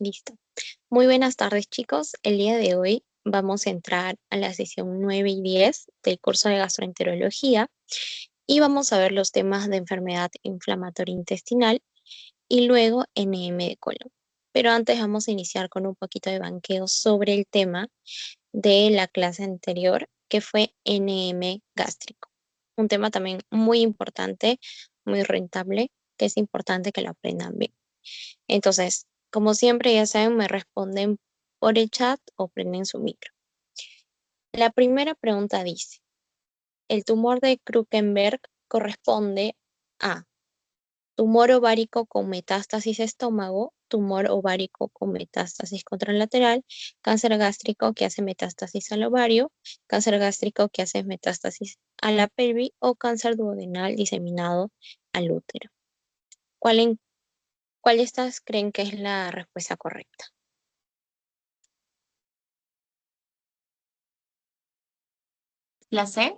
Listo. Muy buenas tardes, chicos. El día de hoy vamos a entrar a la sesión 9 y 10 del curso de gastroenterología y vamos a ver los temas de enfermedad inflamatoria intestinal y luego NM de colon. Pero antes vamos a iniciar con un poquito de banqueo sobre el tema de la clase anterior, que fue NM gástrico. Un tema también muy importante, muy rentable, que es importante que lo aprendan bien. Entonces, como siempre, ya saben, me responden por el chat o prenden su micro. La primera pregunta dice, ¿el tumor de Krukenberg corresponde a tumor ovárico con metástasis estómago, tumor ovárico con metástasis contralateral, cáncer gástrico que hace metástasis al ovario, cáncer gástrico que hace metástasis a la pelvis o cáncer duodenal diseminado al útero? ¿Cuál de estas creen que es la respuesta correcta? ¿La C?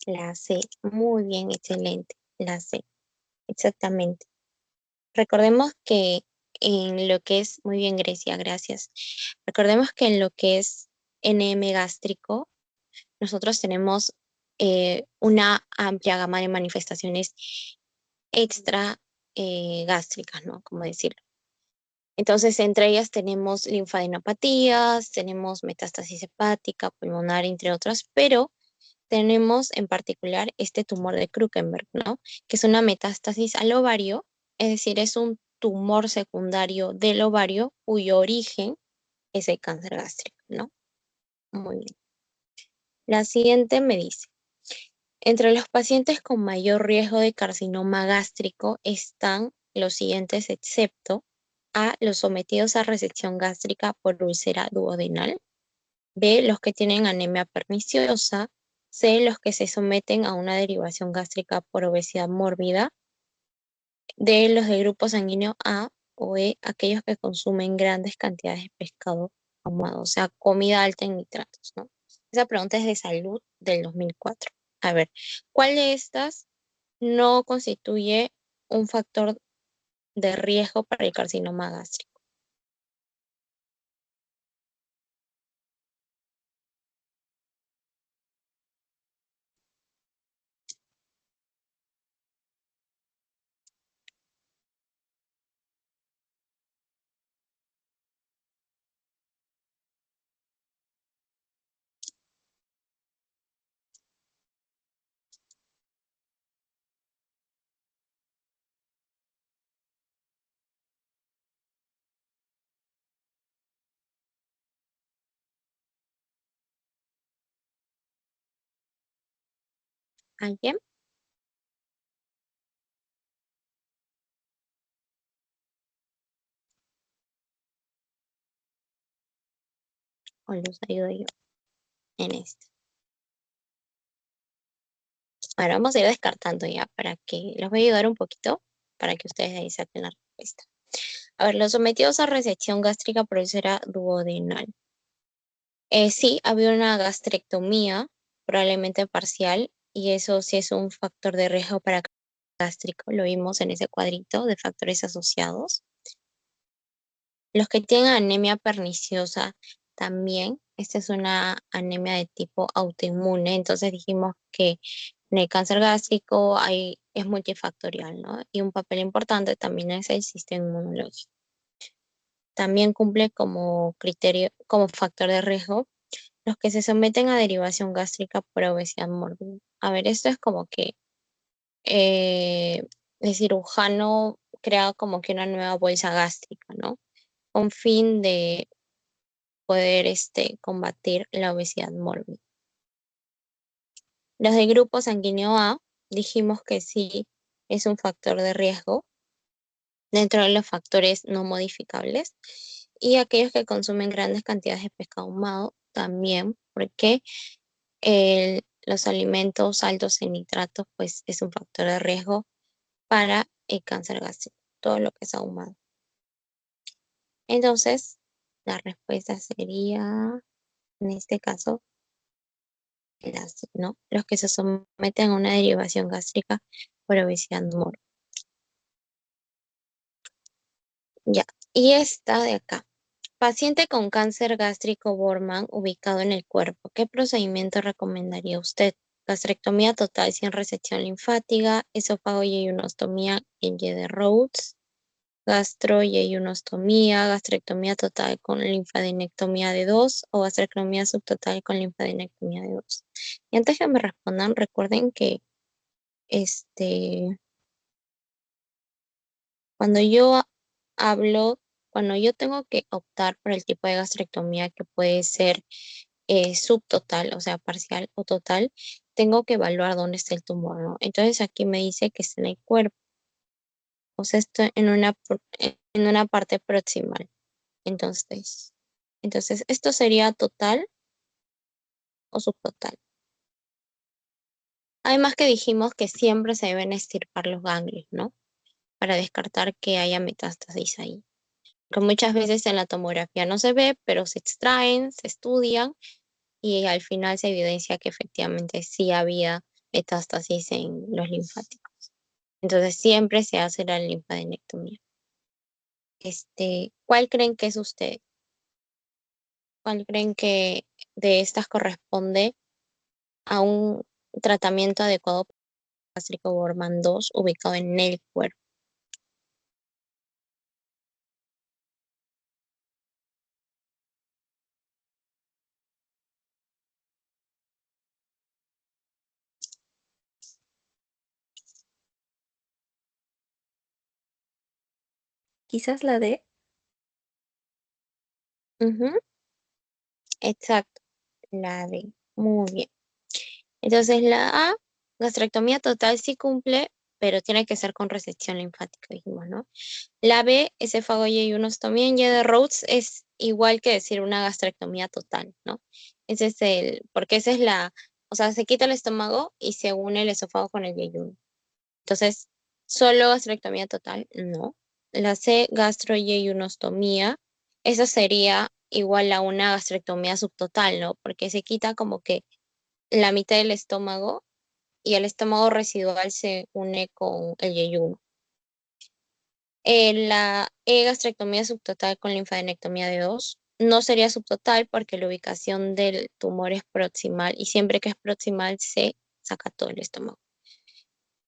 La C, muy bien, excelente. La C, exactamente. Recordemos que en lo que es, muy bien, Grecia, gracias. Recordemos que en lo que es NM gástrico, nosotros tenemos una amplia gama de manifestaciones extra gástricas, ¿no? Como decirlo. Entonces, entre ellas tenemos linfadenopatías, tenemos metástasis hepática, pulmonar, entre otras, pero tenemos en particular este tumor de Krukenberg, ¿no? Que es una metástasis al ovario, es decir, es un tumor secundario del ovario cuyo origen es el cáncer gástrico, ¿no? Muy bien. La siguiente me dice, entre los pacientes con mayor riesgo de carcinoma gástrico están los siguientes excepto A, los sometidos a resección gástrica por úlcera duodenal, B, los que tienen anemia perniciosa, C, los que se someten a una derivación gástrica por obesidad mórbida, D, los del grupo sanguíneo A o E, aquellos que consumen grandes cantidades de pescado ahumado, o sea, comida alta en nitratos, ¿no? Esa pregunta es de salud del 2004. A ver, ¿cuál de estas no constituye un factor de riesgo para el carcinoma gástrico? ¿Alguien? ¿O los ayudo yo en esto? Ahora vamos a ir descartando ya para que los voy a ayudar un poquito para que ustedes de ahí saquen la respuesta. A ver, los sometidos a resección gástrica por úlcera duodenal. Sí, había una gastrectomía, probablemente parcial, y eso sí es un factor de riesgo para gástrico. Lo vimos en ese cuadrito de factores asociados. Los que tienen anemia perniciosa también, esta es una anemia de tipo autoinmune, entonces dijimos que en el cáncer gástrico es multifactorial, ¿no? Y un papel importante también es el sistema inmunológico. También cumple como criterio, como factor de riesgo, los que se someten a derivación gástrica por obesidad mórbida. A ver, esto es como que el cirujano crea como que una nueva bolsa gástrica, ¿no? Con fin de poder combatir la obesidad mórbida. Los del grupo sanguíneo A dijimos que sí es un factor de riesgo dentro de los factores no modificables y aquellos que consumen grandes cantidades de pescado ahumado también porque los alimentos altos en nitratos pues es un factor de riesgo para el cáncer gástrico, todo lo que es ahumado. Entonces, la respuesta sería, en este caso, ¿no? Los que se someten a una derivación gástrica por obesidad mórbida. Ya. Y esta de acá. Paciente con cáncer gástrico Bormann ubicado en el cuerpo. ¿Qué procedimiento recomendaría usted? Gastrectomía total sin resección linfática, esófago y yeyunostomía en Y de Rhodes, gastro y yeyunostomía, gastrectomía total con linfadenectomía de 2 o gastrectomía subtotal con linfadenectomía de 2. Y antes que me respondan, recuerden que este, cuando yo hablo, cuando yo tengo que optar por el tipo de gastrectomía que puede ser subtotal, o sea, parcial o total, tengo que evaluar dónde está el tumor, ¿no? Entonces aquí me dice que está en el cuerpo, o sea, está en una parte proximal. Entonces, esto sería total o subtotal. Además que dijimos que siempre se deben extirpar los ganglios, ¿no? Para descartar que haya metástasis ahí. Que muchas veces en la tomografía no se ve, pero se extraen, se estudian y al final se evidencia que efectivamente sí había metástasis en los linfáticos. Entonces siempre se hace la linfadenectomía. ¿Cuál creen que es usted? ¿Cuál creen que de estas corresponde a un tratamiento adecuado para el gástrico Bormann 2 ubicado en el cuerpo? Quizás la D. Ujú, exacto, la D. Muy bien. Entonces la A, gastrectomía total sí cumple, pero tiene que ser con resección linfática, dijimos, ¿no? La B, esófago y unostomía en Y de Rhodes es igual que decir una gastrectomía total, ¿no? Ese es porque esa es o sea, se quita el estómago y se une el esófago con el yeyuno. Entonces, solo gastrectomía total, no. La C, gastro y unostomía, esa sería igual a una gastrectomía subtotal, ¿no? Porque se quita como que la mitad del estómago y el estómago residual se une con el yeyuno. La gastrectomía subtotal con linfadenectomía de 2 no sería subtotal porque la ubicación del tumor es proximal y siempre que es proximal se saca todo el estómago.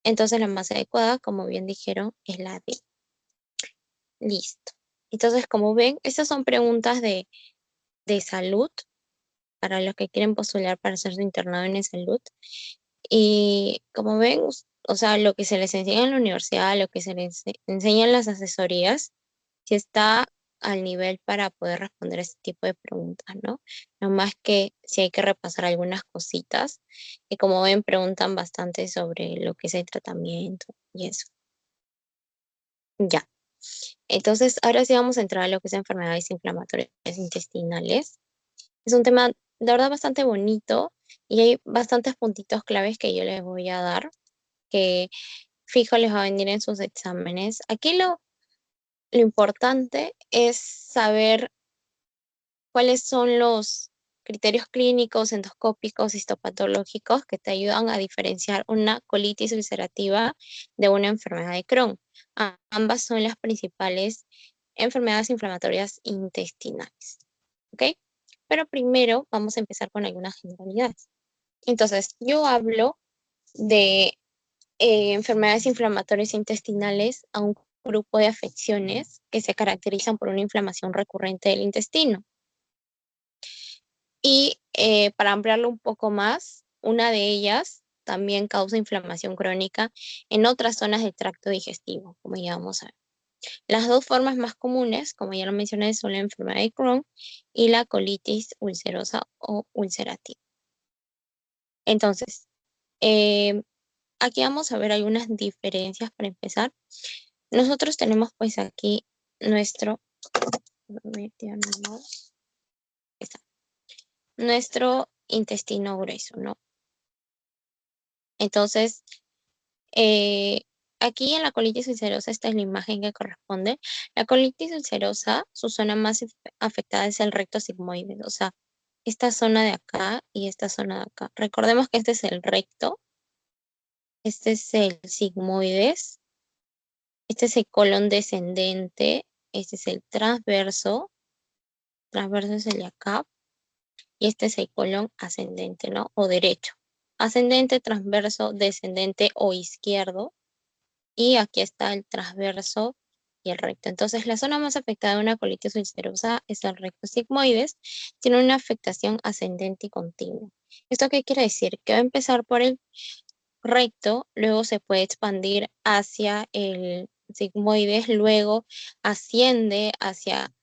Entonces la más adecuada, como bien dijeron, es la D. Listo. Entonces, como ven, estas son preguntas de salud para los que quieren postular para hacer su internado en salud. Y como ven, o sea, lo que se les enseña en la universidad, lo que se les enseña en las asesorías, si está al nivel para poder responder este tipo de preguntas, ¿no? No más que si hay que repasar algunas cositas, y como ven, preguntan bastante sobre lo que es el tratamiento y eso. Ya. Entonces, ahora sí vamos a entrar a lo que es enfermedades inflamatorias intestinales. Es un tema, de verdad, bastante bonito y hay bastantes puntitos claves que yo les voy a dar, que fijo les va a venir en sus exámenes. Aquí lo importante es saber cuáles son los criterios clínicos, endoscópicos, histopatológicos que te ayudan a diferenciar una colitis ulcerativa de una enfermedad de Crohn. Ambas son las principales enfermedades inflamatorias intestinales. ¿Ok? Pero primero vamos a empezar con algunas generalidades. Entonces, yo hablo de enfermedades inflamatorias intestinales a un grupo de afecciones que se caracterizan por una inflamación recurrente del intestino. Y para ampliarlo un poco más, una de ellas también causa inflamación crónica en otras zonas del tracto digestivo, como ya vamos a ver. Las dos formas más comunes, como ya lo mencioné, son la enfermedad de Crohn y la colitis ulcerosa o ulcerativa. Entonces, eh, aquí vamos a ver algunas diferencias para empezar. Nosotros tenemos pues aquí nuestro, nuestro intestino grueso, ¿no? Entonces, Eh, aquí en la colitis ulcerosa, esta es la imagen que corresponde. La colitis ulcerosa, su zona más afectada es el recto sigmoide, o sea, esta zona de acá y esta zona de acá. Recordemos que este es el recto, este es el sigmoides, este es el colon descendente, este es el transverso es el de acá, y este es el colon ascendente, ¿no? O derecho. Ascendente, transverso, descendente o izquierdo. Y aquí está el transverso y el recto. Entonces, la zona más afectada de una colitis ulcerosa es el recto sigmoides. Tiene una afectación ascendente y continua. ¿Esto qué quiere decir? Que va a empezar por el recto, luego se puede expandir hacia el sigmoides, luego asciende hacia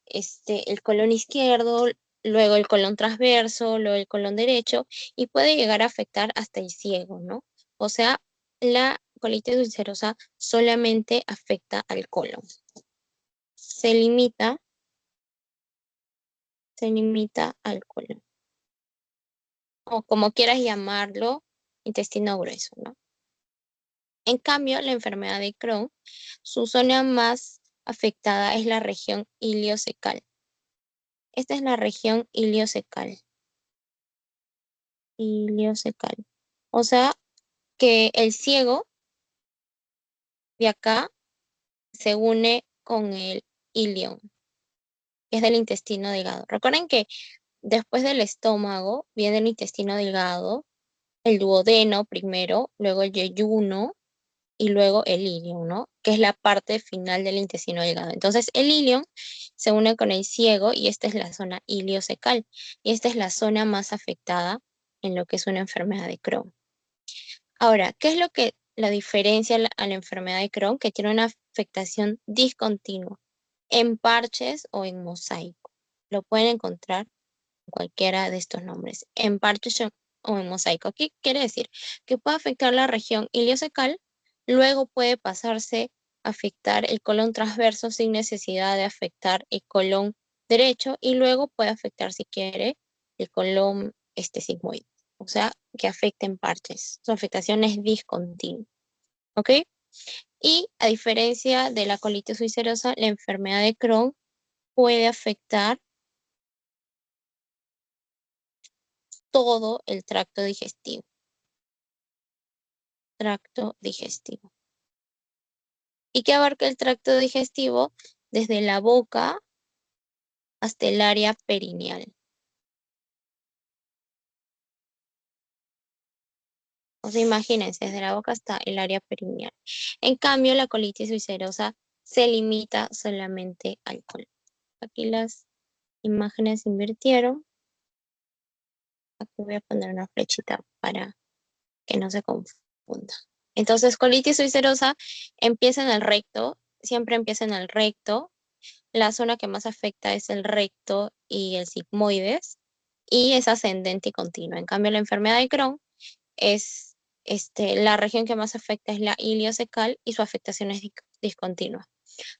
el colon izquierdo, luego el colon transverso, luego el colon derecho, y puede llegar a afectar hasta el ciego, ¿no? O sea, la colitis ulcerosa solamente afecta al colon. Se limita al colon. O como quieras llamarlo, intestino grueso, ¿no? En cambio, la enfermedad de Crohn, su zona más afectada es la región iliocecal. Esta es la región iliocecal. Iliocecal. O sea, que el ciego de acá se une con el ilion, que es del intestino delgado. Recuerden que después del estómago viene el intestino delgado, el duodeno primero, luego el yeyuno y luego el ilion, ¿no? Que es la parte final del intestino delgado. Entonces, el ilion se une con el ciego y esta es la zona iliocecal. Y esta es la zona más afectada en lo que es una enfermedad de Crohn. Ahora, ¿qué es lo que la diferencia a la enfermedad de Crohn? Que tiene una afectación discontinua en parches o en mosaico. Lo pueden encontrar en cualquiera de estos nombres, en parches o en mosaico. ¿Qué quiere decir? Que puede afectar la región iliocecal, luego puede pasarse a afectar el colon transverso sin necesidad de afectar el colon derecho y luego puede afectar, si quiere, el colon sigmoide. O sea, que afecta en parches. Su afectación es discontinua. ¿Ok? Y a diferencia de la colitis ulcerosa, la enfermedad de Crohn puede afectar todo el tracto digestivo. Tracto digestivo. ¿Y qué abarca el tracto digestivo? Desde la boca hasta el área perineal. O sea, imagínense, desde la boca hasta el área perineal. En cambio, la colitis ulcerosa se limita solamente al colon. Aquí las imágenes se invirtieron. Aquí voy a poner una flechita para que no se confunda. Entonces, colitis ulcerosa empieza en el recto, siempre empieza en el recto. La zona que más afecta es el recto y el sigmoides, y es ascendente y continua. En cambio, la enfermedad de Crohn es, la región que más afecta es la iliocecal y su afectación es discontinua.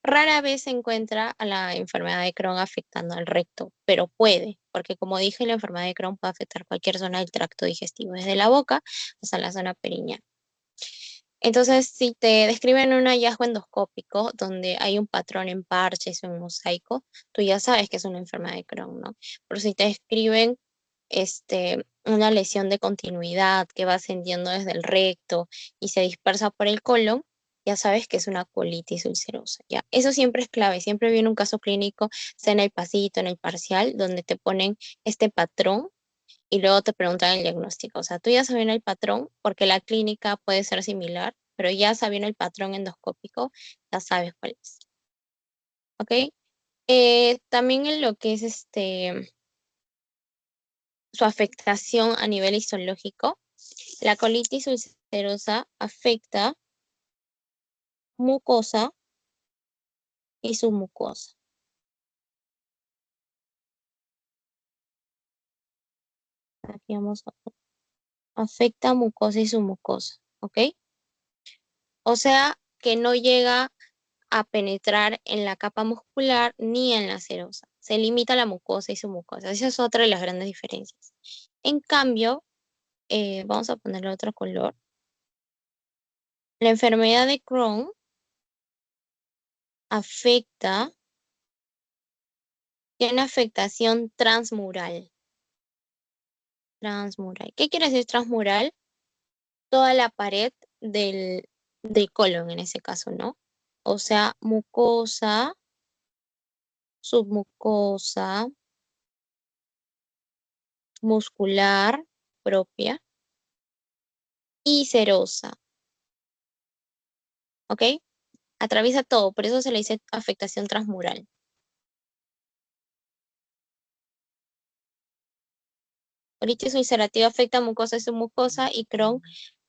Rara vez se encuentra a la enfermedad de Crohn afectando al recto, pero puede, porque como dije, la enfermedad de Crohn puede afectar cualquier zona del tracto digestivo, desde la boca hasta la zona perineal. Entonces, si te describen un hallazgo endoscópico donde hay un patrón en parches o en mosaico, tú ya sabes que es una enfermedad de Crohn, ¿no? Pero si te describen una lesión de continuidad que va ascendiendo desde el recto y se dispersa por el colon, ya sabes que es una colitis ulcerosa, ¿ya? Eso siempre es clave, siempre viene un caso clínico, sea en el pasito, en el parcial, donde te ponen este patrón y luego te preguntan el diagnóstico. O sea, tú ya sabiendo el patrón, porque la clínica puede ser similar, pero ya sabiendo el patrón endoscópico, ya sabes cuál es. ¿Ok? También en lo que es su afectación a nivel histológico, la colitis ulcerosa afecta mucosa y submucosa. Aquí vamos a ver. Afecta mucosa y submucosa, ¿ok? O sea, que no llega a penetrar en la capa muscular ni en la serosa. Se limita a la mucosa y submucosa. Esa es otra de las grandes diferencias. En cambio, vamos a ponerle otro color. La enfermedad de Crohn tiene afectación transmural. Transmural. ¿Qué quiere decir transmural? Toda la pared del colon en ese caso, ¿no? O sea, mucosa submucosa, muscular propia y serosa, ¿ok? Atraviesa todo, por eso se le dice afectación transmural. Colitis ulcerativa afecta mucosa y submucosa y Crohn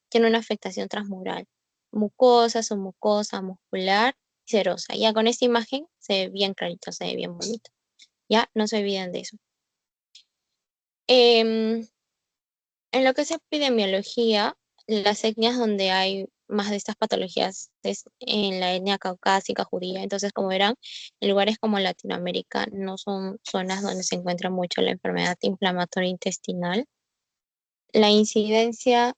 tiene una afectación transmural. Mucosa, submucosa, muscular y serosa. Ya con esta imagen se ve bien clarito, se ve bien bonito. Ya no se olviden de eso. En lo que es epidemiología, las etnias donde hay más de estas patologías es en la etnia caucásica, judía. Entonces, como verán, en lugares como Latinoamérica no son zonas donde se encuentra mucho la enfermedad inflamatoria intestinal. La incidencia,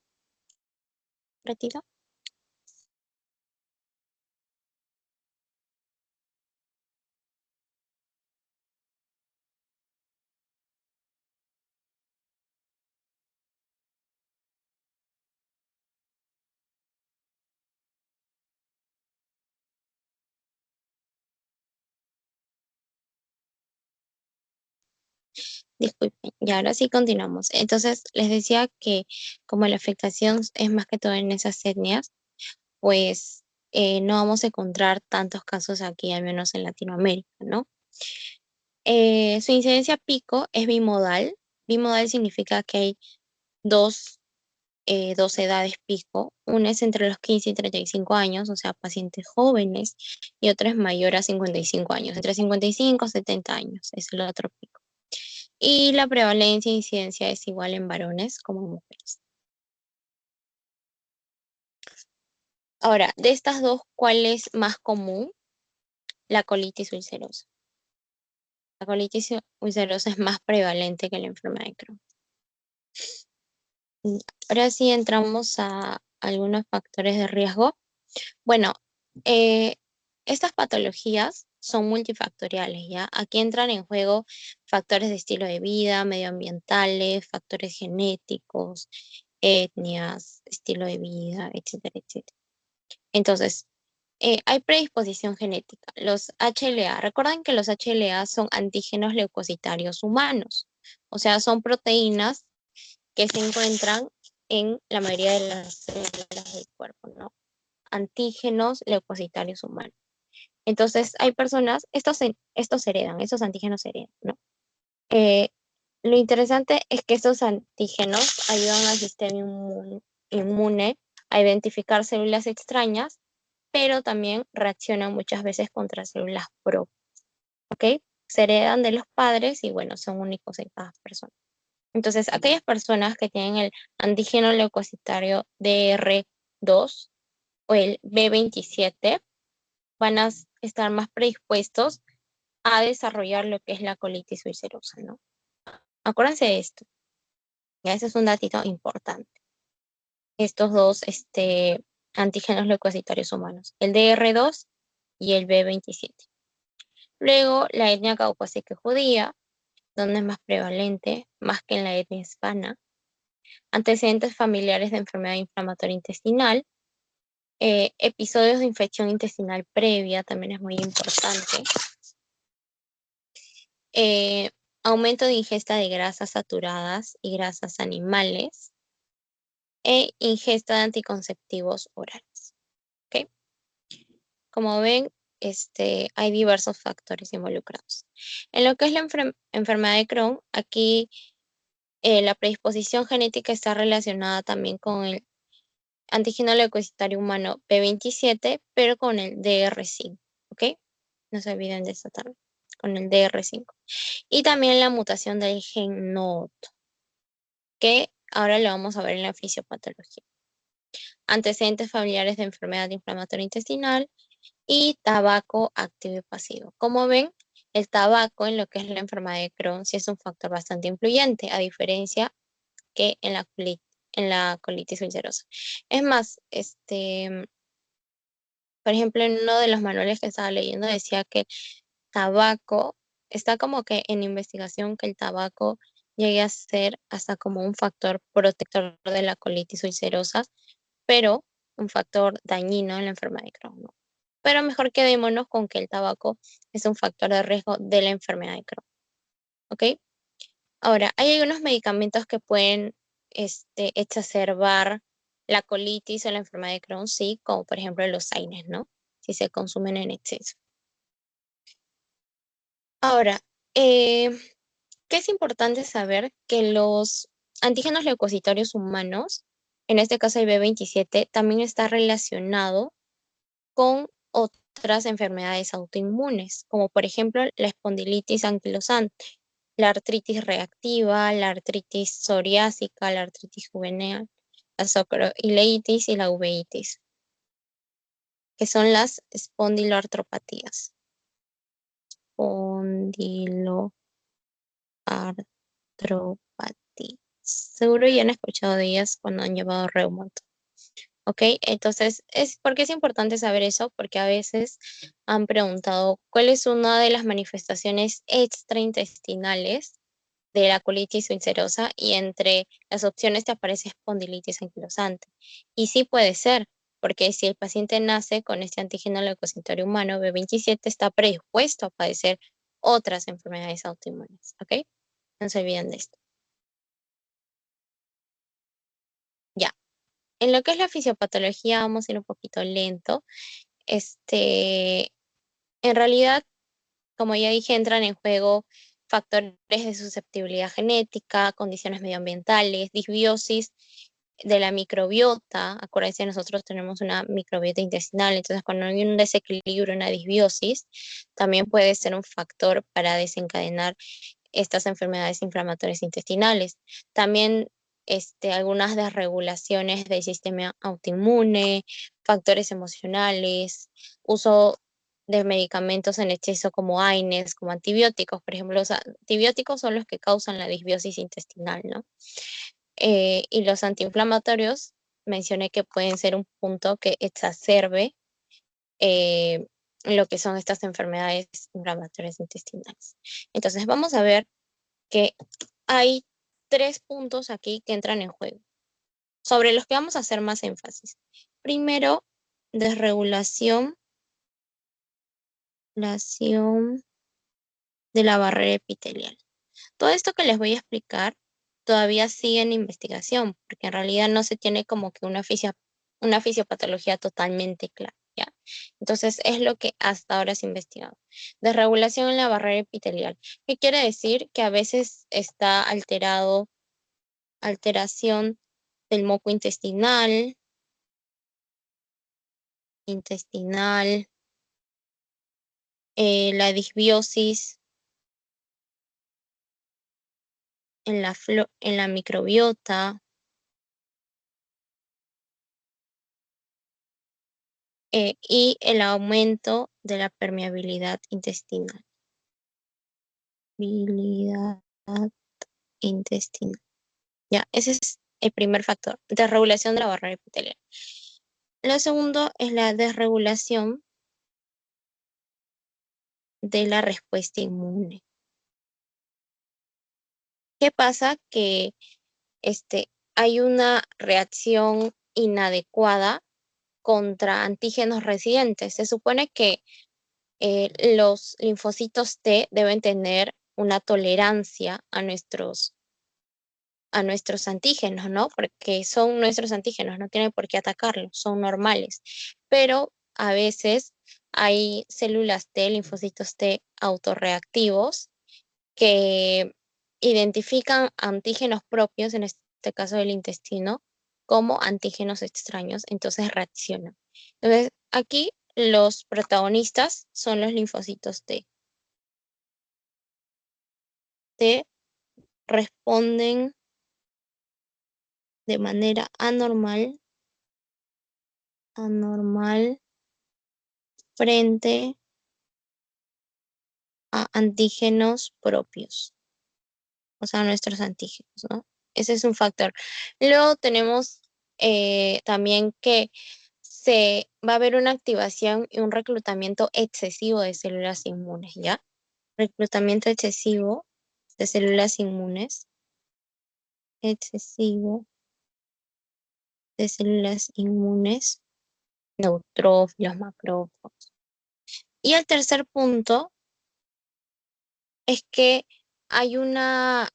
¿retiro? Disculpen, y ahora sí continuamos. Entonces, les decía que como la afectación es más que todo en esas etnias, pues no vamos a encontrar tantos casos aquí, al menos en Latinoamérica, ¿no? Su incidencia pico es bimodal. Bimodal significa que hay dos, dos edades pico. Una es entre los 15 y 35 años, o sea, pacientes jóvenes, y otra es mayor a 55 años, entre 55 y 70 años, es el otro pico. Y la prevalencia e incidencia es igual en varones como en mujeres. Ahora, de estas dos, ¿cuál es más común? La colitis ulcerosa. La colitis ulcerosa es más prevalente que la enfermedad de Crohn. Ahora sí entramos a algunos factores de riesgo. Bueno, eh, estas patologías son multifactoriales, ¿ya? Aquí entran en juego factores de estilo de vida, medioambientales, factores genéticos, etnias, estilo de vida, etcétera, etcétera. Entonces, hay predisposición genética. Los HLA, recuerden que los HLA son antígenos leucocitarios humanos, o sea, son proteínas que se encuentran en la mayoría de las células del cuerpo, ¿no? Antígenos leucocitarios humanos. Entonces, hay personas, estos heredan, estos antígenos heredan, ¿no? Eh, lo interesante es que estos antígenos ayudan al sistema inmune a identificar células extrañas, pero también reaccionan muchas veces contra células propias, ¿ok? Se heredan de los padres y bueno, son únicos en cada persona. Entonces, aquellas personas que tienen el antígeno leucocitario DR2 o el B27 van a estar más predispuestos a desarrollar lo que es la colitis ulcerosa, ¿no? Acuérdense de esto. Ya ese es un datito importante. Estos dos antígenos leucocitarios humanos, el DR2 y el B27. Luego, la etnia caucásica judía, donde es más prevalente, más que en la etnia hispana. Antecedentes familiares de enfermedad inflamatoria intestinal. Episodios de infección intestinal previa, también es muy importante. Eh, aumento de ingesta de grasas saturadas y grasas animales. E ingesta de anticonceptivos orales. ¿Ok? Como ven, hay diversos factores involucrados. En lo que es la enfermedad de Crohn, aquí la predisposición genética está relacionada también con el antígeno leucocitario humano P27, pero con el DR5, ¿ok? No se olviden de eso también, con el DR5. Y también la mutación del gen NOT, que ahora lo vamos a ver en la fisiopatología. Antecedentes familiares de enfermedad inflamatoria intestinal y tabaco activo y pasivo. Como ven, el tabaco en lo que es la enfermedad de Crohn sí es un factor bastante influyente, a diferencia que en la colitis ulcerosa. Es más, por ejemplo, en uno de los manuales que estaba leyendo decía que tabaco, está como que en investigación que el tabaco llegue a ser hasta como un factor protector de la colitis ulcerosa, pero un factor dañino en la enfermedad de Crohn, ¿no? pero mejor quedémonos con que el tabaco es un factor de riesgo de la enfermedad de Crohn. ¿Ok? Ahora, hay algunos medicamentos que pueden exacerbar la colitis o la enfermedad de Crohn, sí, como por ejemplo los AINES, ¿no? Si se consumen en exceso. Ahora, ¿qué es importante saber? Que los antígenos leucocitorios humanos, en este caso el B27, también está relacionado con otras enfermedades autoinmunes, como por ejemplo la espondilitis anquilosante, la artritis reactiva, la artritis psoriásica, la artritis juvenil, la sacroileitis y la uveitis, que son las espondiloartropatías. Espondiloartropatías. Seguro ya han escuchado de ellas cuando han llevado reumato. ¿Ok? Entonces, ¿por qué es importante saber eso? Porque a veces han preguntado cuál es una de las manifestaciones extraintestinales de la colitis ulcerosa y entre las opciones te aparece espondilitis anquilosante. Y sí puede ser, porque si el paciente nace con este antígeno leucocitorio humano B27 está predispuesto a padecer otras enfermedades autoinmunes. ¿Ok? No se olviden de esto. Ya. En lo que es la fisiopatología vamos a ir un poquito lento. En realidad, como ya dije, entran en juego factores de susceptibilidad genética, condiciones medioambientales, disbiosis de la microbiota. Acuérdense, nosotros tenemos una microbiota intestinal, entonces cuando hay un desequilibrio, una disbiosis, también puede ser un factor para desencadenar estas enfermedades inflamatorias intestinales. También algunas desregulaciones del sistema autoinmune, factores emocionales, uso de medicamentos en exceso como AINES, como antibióticos. Por ejemplo, los antibióticos son los que causan la disbiosis intestinal, ¿no? Y los antiinflamatorios, mencioné que pueden ser un punto que exacerbe eh, lo que son estas enfermedades inflamatorias intestinales. Entonces, vamos a ver que hay 3 puntos aquí que entran en juego, sobre los que vamos a hacer más énfasis. Primero, desregulación de la barrera epitelial. Todo esto que les voy a explicar todavía sigue en investigación, porque en realidad no se tiene como que una fisiopatología totalmente clara, ¿ya? Entonces, es lo que hasta ahora se ha investigado. Desregulación en la barrera epitelial. ¿Qué quiere decir? Que a veces está alteración del moco intestinal, la disbiosis en la microbiota, y el aumento de la permeabilidad intestinal. Permeabilidad intestinal. Ya, ese es el primer factor, desregulación de la barrera epitelial. Lo segundo es la desregulación de la respuesta inmune. ¿Qué pasa? Que hay una reacción inadecuada contra antígenos residentes. Se supone que los linfocitos T deben tener una tolerancia a nuestros antígenos, ¿no? Porque son nuestros antígenos, no tienen por qué atacarlos, son normales. Pero a veces hay células T, linfocitos T autorreactivos que identifican antígenos propios, en este caso del intestino, como antígenos extraños, entonces reaccionan. Entonces, aquí los protagonistas son los linfocitos T. T responden de manera anormal frente a antígenos propios, o sea, nuestros antígenos, ¿no? Ese es un factor. Luego tenemos también que se va a haber una activación y un reclutamiento excesivo de células inmunes, ¿ya? Reclutamiento excesivo de células inmunes, excesivo de células inmunes, neutrófilos, macrófagos. Y el tercer punto es que hay una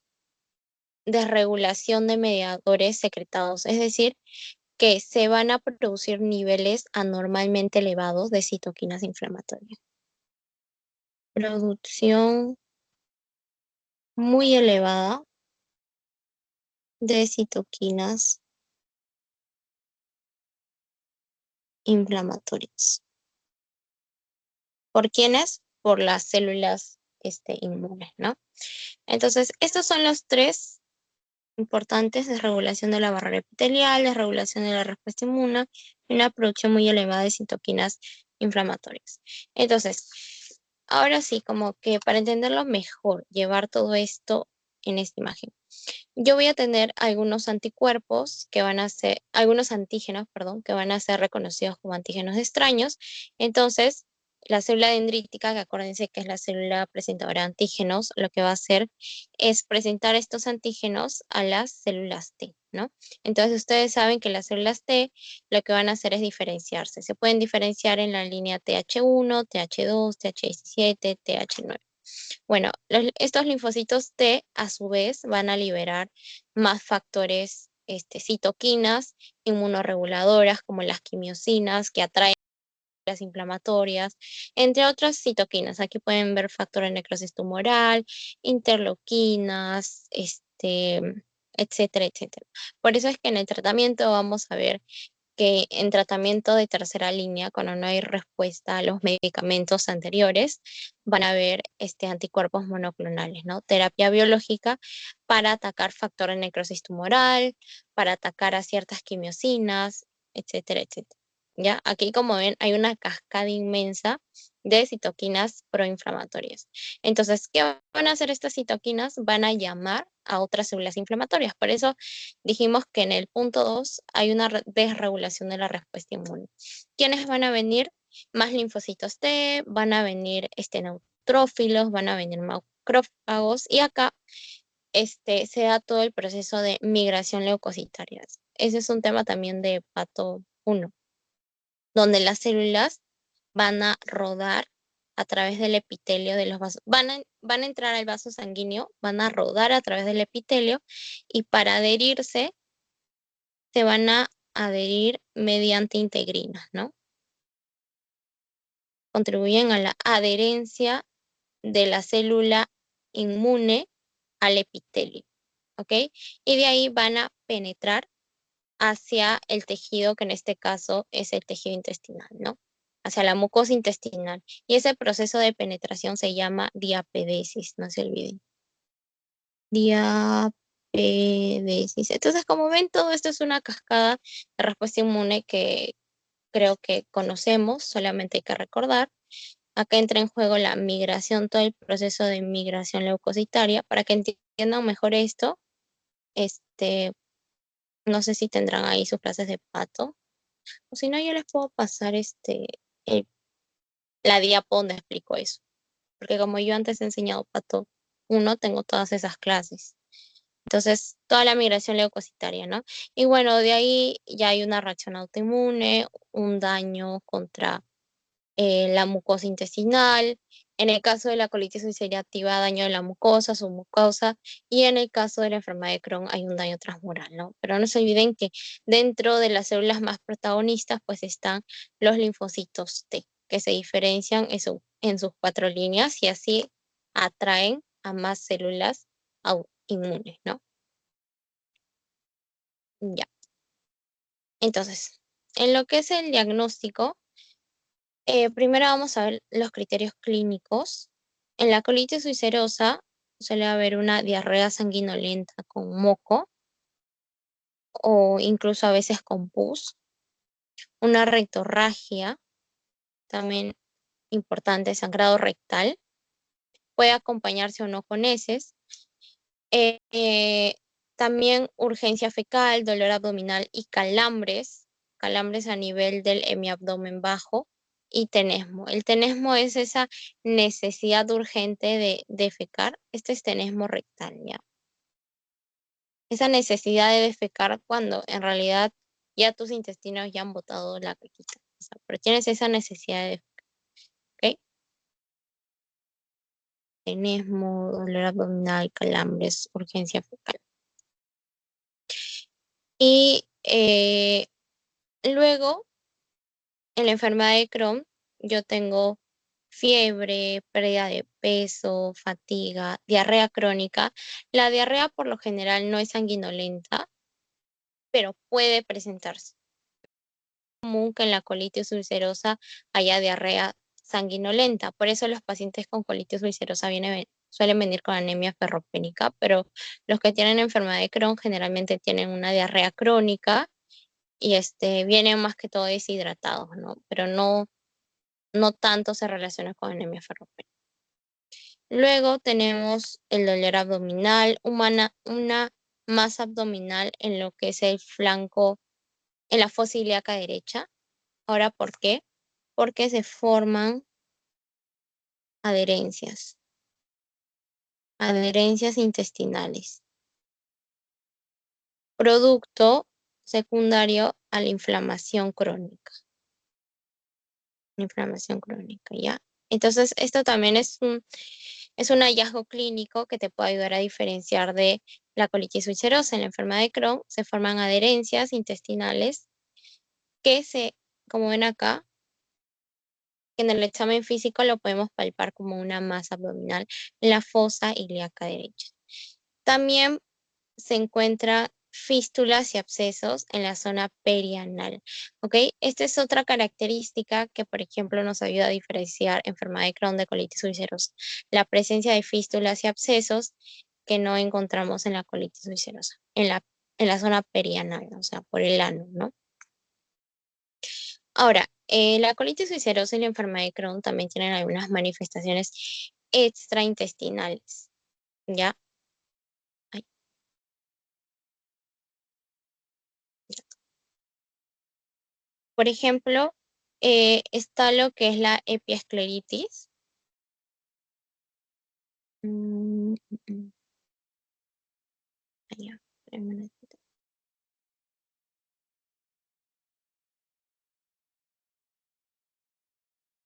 desregulación de mediadores secretados, es decir, que se van a producir niveles anormalmente elevados de citoquinas inflamatorias. Producción muy elevada de citoquinas inflamatorias. ¿Por quiénes? Por las células inmunes, ¿no? Entonces, estos son los tres importantes: desregulación de la barrera epitelial, desregulación de la respuesta inmune y una producción muy elevada de citoquinas inflamatorias. Entonces, ahora sí, como que para entenderlo mejor, llevar todo esto en esta imagen. Yo voy a tener algunos anticuerpos que van a ser, algunos antígenos, perdón, que van a ser reconocidos como antígenos extraños. Entonces, la célula dendrítica, que acuérdense que es la célula presentadora de antígenos, lo que va a hacer es presentar estos antígenos a las células T, ¿no? Entonces, ustedes saben que las células T lo que van a hacer es diferenciarse. Se pueden diferenciar en la línea TH1, TH2, TH17, TH9. Bueno, estos linfocitos T a su vez van a liberar más factores, citoquinas inmunorreguladoras como las quimiosinas que atraen las inflamatorias, entre otras citoquinas. Aquí pueden ver factor de necrosis tumoral, interleuquinas, etcétera, etcétera. Por eso es que en el tratamiento vamos a ver que en tratamiento de tercera línea, cuando no hay respuesta a los medicamentos anteriores, van a haber anticuerpos monoclonales, ¿no? Terapia biológica para atacar factor de necrosis tumoral, para atacar a ciertas quimiosinas, etcétera, etcétera. ¿Ya? Aquí, como ven, hay una cascada inmensa de citoquinas proinflamatorias. Entonces, ¿qué van a hacer estas citoquinas? Van a llamar a otras células inflamatorias. Por eso dijimos que en el punto 2 hay una desregulación de la respuesta inmune. ¿Quiénes van a venir? Más linfocitos T, van a venir neutrófilos, van a venir macrófagos, y acá se da todo el proceso de migración leucocitaria. Ese es un tema también de Pato 1, donde las células van a rodar a través del epitelio de los vasos. Van a entrar al vaso sanguíneo, van a rodar a través del epitelio, y para adherirse se van a adherir mediante integrinas, ¿no? Contribuyen a la adherencia de la célula inmune al epitelio, ¿ok? Y de ahí van a penetrar hacia el tejido, que en este caso es el tejido intestinal, ¿no? Hacia la mucosa intestinal. Y ese proceso de penetración se llama diapedesis, no se olviden. Diapedesis. Entonces, como ven, todo esto es una cascada de respuesta inmune que creo que conocemos, solamente hay que recordar. Acá entra en juego la migración, todo el proceso de migración leucocitaria. Para que entiendan mejor esto, no sé si tendrán ahí sus clases de Pato, o si no, yo les puedo pasar el- la diapo donde explico eso. Porque como yo antes he enseñado Pato 1, tengo todas esas clases. Entonces, toda la migración leucocitaria, ¿no? Y bueno, de ahí ya hay una reacción autoinmune, un daño contra la mucosa intestinal. En el caso de la colitis ulcerativa, daño de la mucosa, su mucosa, y en el caso de la enfermedad de Crohn hay un daño transmural, ¿no? Pero no se olviden que dentro de las células más protagonistas, pues están los linfocitos T, que se diferencian en sus 4 líneas y así atraen a más células inmunes, ¿no? Ya. Entonces, en lo que es el diagnóstico, primero vamos a ver los criterios clínicos. En la colitis ulcerosa suele haber una diarrea sanguinolenta con moco o incluso a veces con pus, una rectorragia, también importante, sangrado rectal, puede acompañarse o no con heces. Eh, eh, También urgencia fecal, dolor abdominal y calambres a nivel del hemiabdomen bajo, y tenesmo. El tenesmo es esa necesidad urgente de defecar. Este es tenesmo rectal, ¿ya? Esa necesidad de defecar cuando en realidad ya tus intestinos ya han botado la caquita. O sea, pero tienes esa necesidad de defecar, ¿ok? tenesmo, dolor abdominal, calambres, urgencia fecal. Y luego, en la enfermedad de Crohn, yo tengo fiebre, pérdida de peso, fatiga, diarrea crónica. La diarrea por lo general no es sanguinolenta, pero puede presentarse. Es común que en la colitis ulcerosa haya diarrea sanguinolenta. Por eso los pacientes con colitis ulcerosa suelen venir con anemia ferropénica, pero los que tienen enfermedad de Crohn generalmente tienen una diarrea crónica y vienen más que todo deshidratados, ¿no? Pero no tanto se relaciona con anemia ferropénica. Luego tenemos el dolor abdominal, una masa abdominal en lo que es el flanco, en la fosa ilíaca derecha. Ahora, ¿por qué? Porque se forman adherencias intestinales, producto secundario a la inflamación crónica. ¿Ya? Entonces, esto también es un hallazgo clínico que te puede ayudar a diferenciar de la colitis ulcerosa. En la enfermedad de Crohn se forman adherencias intestinales que como ven acá, en el examen físico lo podemos palpar como una masa abdominal en la fosa ilíaca derecha. También se encuentran fístulas y abscesos en la zona perianal. ¿Ok? Esta es otra característica que, por ejemplo, nos ayuda a diferenciar enfermedad de Crohn de colitis ulcerosa. La presencia de fístulas y abscesos que no encontramos en la colitis ulcerosa, en la zona perianal, o sea, por el ano, ¿no? Ahora, la colitis ulcerosa y la enfermedad de Crohn también tienen algunas manifestaciones extraintestinales, ¿ya? Ay, ya. Por ejemplo, está lo que es la epiescleritis. Mm, mm, mm. Ya, espérame un ratito.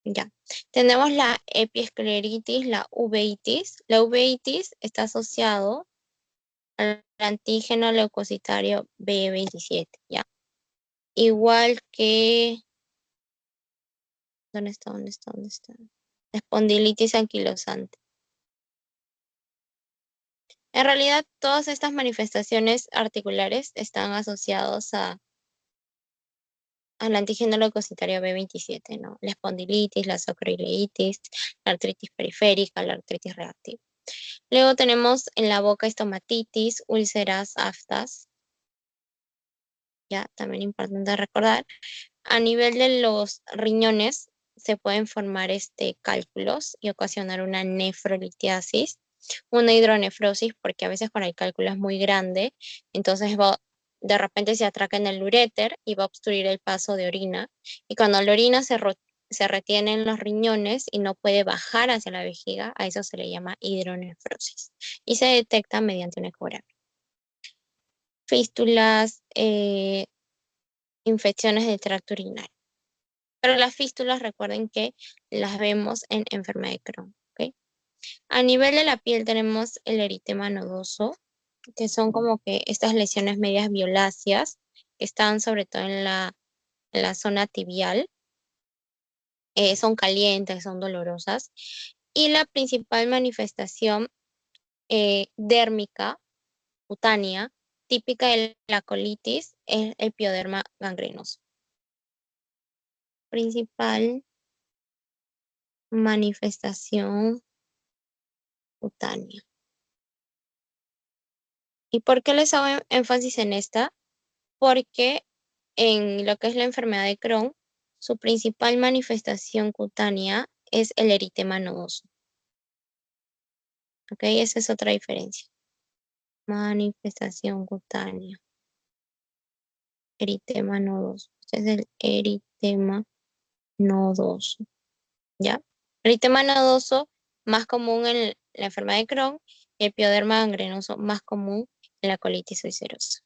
Ya. Tenemos la epiescleritis, la uveitis. La uveitis está asociado al antígeno leucocitario B27, ¿ya? Igual que, ¿dónde está? ¿Dónde está? ¿Dónde está? Espondilitis anquilosante. En realidad, todas estas manifestaciones articulares están asociados al antígeno leucocitario B27, ¿no? La espondilitis, la sacroileitis, la artritis periférica, la artritis reactiva. Luego tenemos en la boca estomatitis, úlceras, aftas, ya también importante recordar. A nivel de los riñones se pueden formar cálculos y ocasionar una nefrolitiasis, una hidronefrosis, porque a veces cuando el cálculo es muy grande, entonces de repente se atraca en el uréter y va a obstruir el paso de orina. Y cuando la orina se retiene en los riñones y no puede bajar hacia la vejiga, a eso se le llama hidronefrosis. Y se detecta mediante una ecografía. Fístulas, infecciones del tracto urinario. Pero las fístulas, recuerden que las vemos en enfermedad de Crohn. ¿Ok? A nivel de la piel tenemos el eritema nodoso, que son como que estas lesiones medias violáceas, que están sobre todo en la zona tibial. Son calientes, son dolorosas. Y la principal manifestación dérmica, cutánea, típica de la colitis, es el pioderma gangrenoso. Principal manifestación cutánea. ¿Y por qué les hago énfasis en esta? Porque en lo que es la enfermedad de Crohn, su principal manifestación cutánea es el eritema nodoso. ¿Ok? Esa es otra diferencia. Manifestación cutánea. Eritema nodoso. Este es el eritema nodoso. ¿Ya? Eritema nodoso más común en la enfermedad de Crohn y el pioderma gangrenoso más común en la colitis ulcerosa.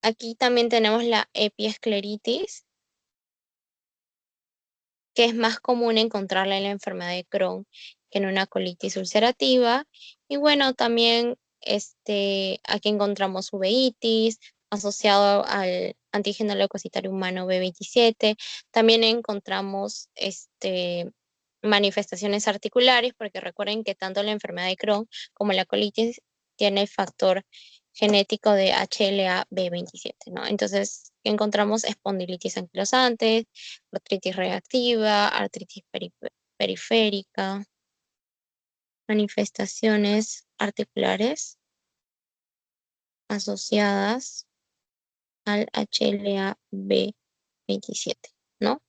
Aquí también tenemos la epiescleritis, que es más común encontrarla en la enfermedad de Crohn que en una colitis ulcerativa. Y bueno, también aquí encontramos uveitis asociado al antígeno leucocitario humano B27. También encontramos manifestaciones articulares, porque recuerden que tanto la enfermedad de Crohn como la colitis tiene el factor genético de HLA-B27, ¿no? Entonces, encontramos espondilitis anquilosante, artritis reactiva, artritis periférica, manifestaciones articulares asociadas al HLA-B27, ¿no?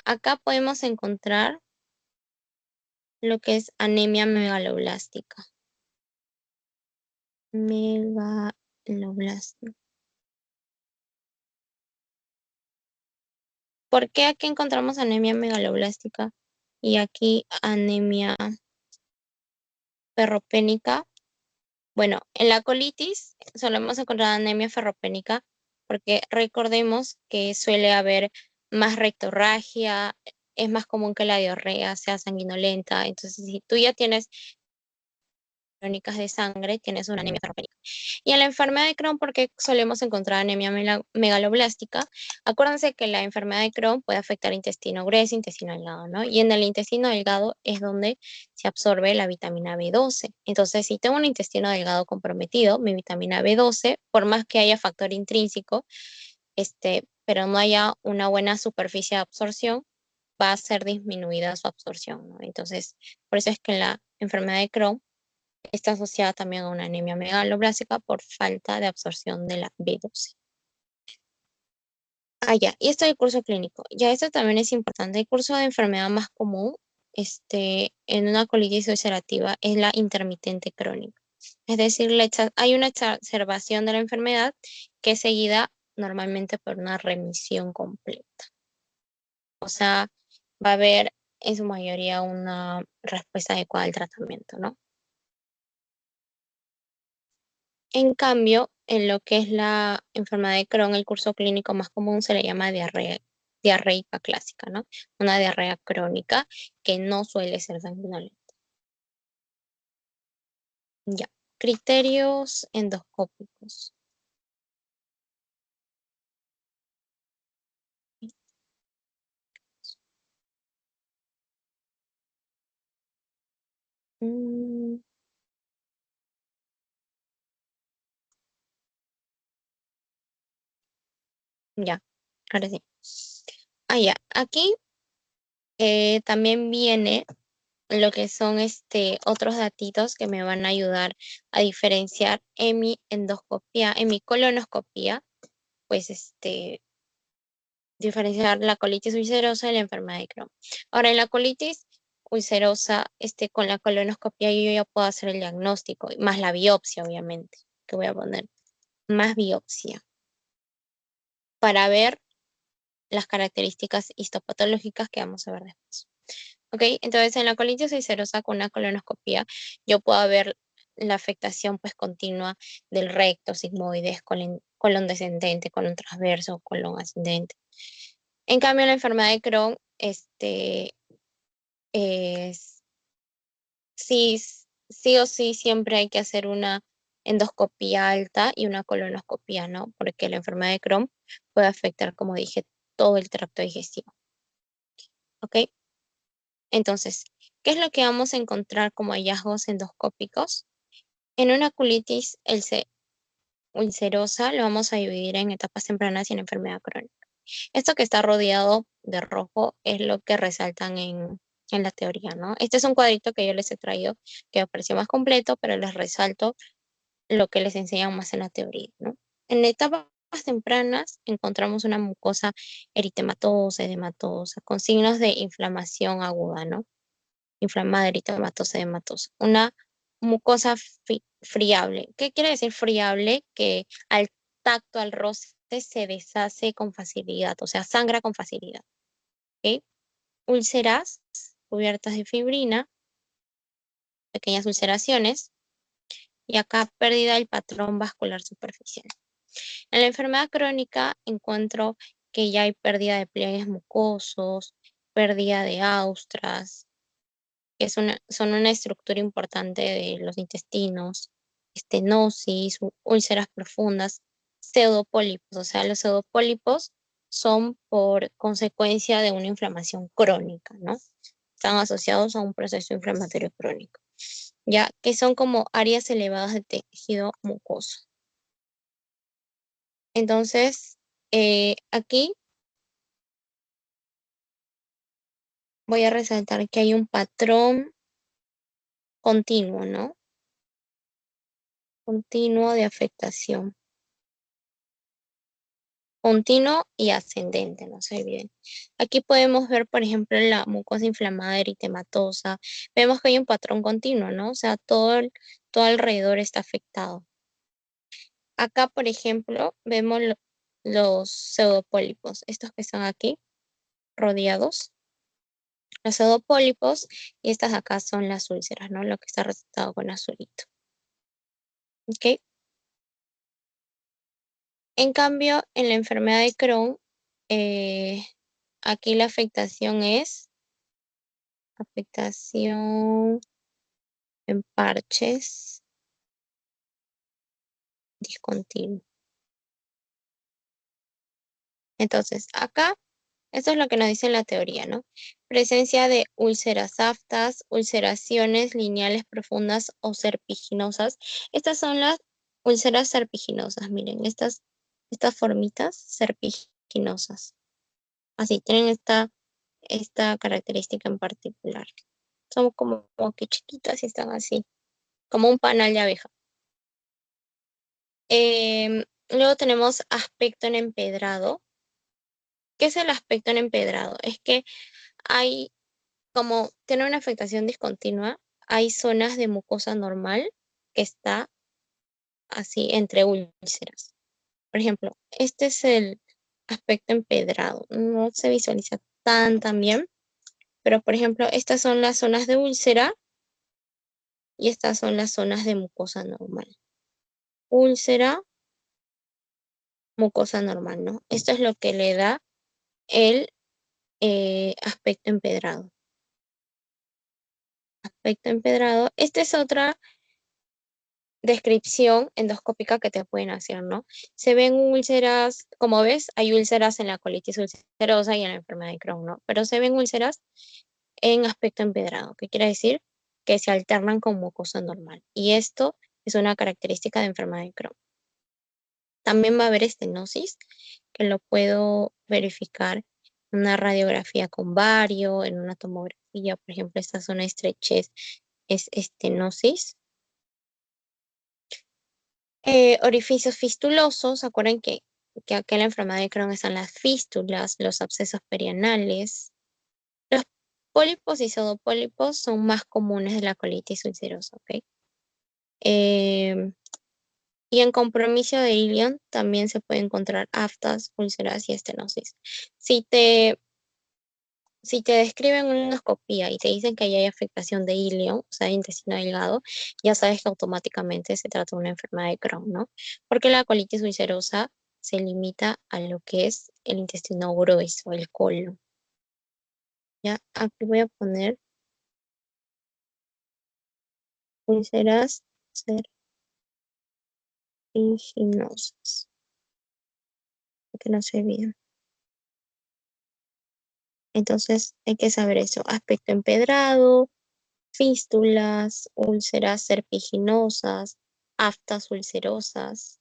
Acá podemos encontrar lo que es anemia megaloblástica. Megaloblástica. ¿Por qué aquí encontramos anemia megaloblástica y aquí anemia ferropénica? Bueno, en la colitis solemos encontrar anemia ferropénica porque recordemos que suele haber más rectorragia, es más común que la diarrea sea sanguinolenta. Entonces, si tú ya tienes crónicas de sangre, tienes una anemia ferropénica. Y en la enfermedad de Crohn, ¿por qué solemos encontrar anemia megaloblástica? Acuérdense que la enfermedad de Crohn puede afectar intestino grueso, intestino delgado, ¿no? Y en el intestino delgado es donde se absorbe la vitamina B12. Entonces, si tengo un intestino delgado comprometido, mi vitamina B12, por más que haya factor intrínseco, pero no haya una buena superficie de absorción, va a ser disminuida su absorción, ¿no? Entonces, por eso es que la enfermedad de Crohn está asociada también a una anemia megaloblásica por falta de absorción de la B12. Ya, y esto del curso clínico. Ya, esto también es importante. El curso de enfermedad más común en una colitis ulcerativa es la intermitente crónica. Es decir, hay una exacerbación de la enfermedad que es seguida normalmente por una remisión completa. O sea, va a haber en su mayoría una respuesta adecuada al tratamiento, ¿no? En cambio, en lo que es la enfermedad de Crohn, el curso clínico más común se le llama diarrea, diarreica clásica, ¿no? Una diarrea crónica que no suele ser sanguinolenta. Ya. Criterios endoscópicos. Mm, ya, ahora sí. Ya. Aquí también viene lo que son otros datitos que me van a ayudar a diferenciar en mi endoscopía, en mi colonoscopía, pues diferenciar la colitis ulcerosa de la enfermedad de Crohn. Ahora, en la colitis ulcerosa, con la colonoscopia yo ya puedo hacer el diagnóstico, más la biopsia, obviamente, que voy a poner, más biopsia, para ver las características histopatológicas que vamos a ver después. ¿Ok? Entonces, en la colitis ulcerosa con una colonoscopia, yo puedo ver la afectación pues continua del recto, sigmoides, colon descendente, colon transverso, colon ascendente. En cambio, la enfermedad de Crohn, es, sí, sí o sí siempre hay que hacer una endoscopía alta y una colonoscopia, ¿no? Porque la enfermedad de Crohn puede afectar, como dije, todo el tracto digestivo. ¿Ok? Entonces, ¿qué es lo que vamos a encontrar como hallazgos endoscópicos? En una colitis ulcerosa lo vamos a dividir en etapas tempranas y en enfermedad crónica. Esto que está rodeado de rojo es lo que resaltan en la teoría, ¿no? Este es un cuadrito que yo les he traído que me pareció más completo, pero les resalto lo que les enseñan más en la teoría, ¿no? En etapas tempranas encontramos una mucosa eritematosa, edematosa, con signos de inflamación aguda, ¿no? Inflamada, eritematosa, edematosa. Una mucosa friable. ¿Qué quiere decir friable? Que al tacto, al roce, se deshace con facilidad, o sea, sangra con facilidad. ¿Ok? Úlceras cubiertas de fibrina, pequeñas ulceraciones, y acá pérdida del patrón vascular superficial. En la enfermedad crónica encuentro que ya hay pérdida de pliegues mucosos, pérdida de austras, que son una estructura importante de los intestinos, estenosis, úlceras profundas, pseudopólipos. O sea, los pseudopólipos son por consecuencia de una inflamación crónica, ¿no? Están asociados a un proceso inflamatorio crónico, ya que son como áreas elevadas de tejido mucoso. Entonces, aquí voy a resaltar que hay un patrón continuo, ¿no? Continuo de afectación. Continuo y ascendente, no se olviden. Aquí podemos ver, por ejemplo, la mucosa inflamada eritematosa. Vemos que hay un patrón continuo, ¿no? O sea, todo alrededor está afectado. Acá, por ejemplo, vemos los pseudopólipos, estos que están aquí, rodeados. Los pseudopólipos, y estas acá son las úlceras, ¿no? Lo que está resaltado con azulito. ¿Ok? En cambio, en la enfermedad de Crohn, aquí la afectación es afectación en parches discontinuo. Entonces, acá, esto es lo que nos dice la teoría, ¿no? Presencia de úlceras aftas, ulceraciones lineales profundas o serpiginosas. Estas son las úlceras serpiginosas, miren, estas formitas serpiginosas. Así, tienen esta característica en particular. Son como que chiquitas y están así, como un panal de abeja. Luego tenemos aspecto en empedrado. ¿Qué es el aspecto en empedrado? Es que hay, como tiene una afectación discontinua, hay zonas de mucosa normal que está así entre úlceras. Por ejemplo, este es el aspecto empedrado. No se visualiza tan bien, pero por ejemplo, estas son las zonas de úlcera y estas son las zonas de mucosa normal. Úlcera, mucosa normal, ¿no? Esto es lo que le da el aspecto empedrado. Aspecto empedrado. Esta es otra descripción endoscópica que te pueden hacer, ¿no? Se ven úlceras, como ves, hay úlceras en la colitis ulcerosa y en la enfermedad de Crohn, ¿no? Pero se ven úlceras en aspecto empedrado, ¿qué quiere decir? Que se alternan con mucosa normal. Y esto es una característica de enfermedad de Crohn. También va a haber estenosis, que lo puedo verificar en una radiografía con bario, en una tomografía, por ejemplo, esta zona de estrechez es estenosis. Orificios fistulosos, acuerden que acá en la enfermedad de Crohn están las fístulas, los abscesos perianales. Los pólipos y pseudopólipos son más comunes de la colitis ulcerosa, ¿ok? Y en compromiso de ilion también se puede encontrar aftas, úlceras y estenosis. Si te describen una endoscopía y te dicen que ahí hay afectación de ilion, o sea, de intestino delgado, ya sabes que automáticamente se trata de una enfermedad de Crohn, ¿no? Porque la colitis ulcerosa se limita a lo que es el intestino grueso, el colon. Ya, aquí voy a poner úlceras serpiginosas, que no se vean. Entonces hay que saber eso. Aspecto empedrado, fístulas, úlceras serpiginosas, aftas ulcerosas.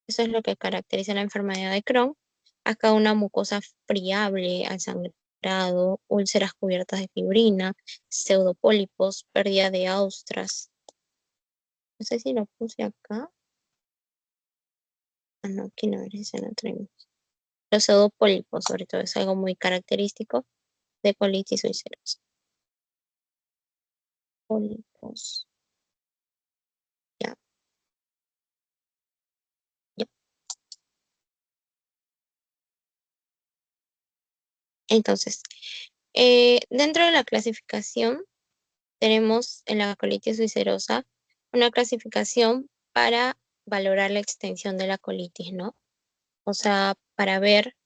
Eso es lo que caracteriza la enfermedad de Crohn. Acá una mucosa friable al sangrado, úlceras cubiertas de fibrina, pseudopólipos, pérdida de austras. No sé si lo puse acá. Ah, no, aquí no, ese no tenemos. Los pseudopólipos, sobre todo, es algo muy característico de colitis ulcerosa. Pólipos. Ya, ya. Entonces, dentro de la clasificación tenemos en la colitis ulcerosa una clasificación para valorar la extensión de la colitis, ¿no? O sea, para ver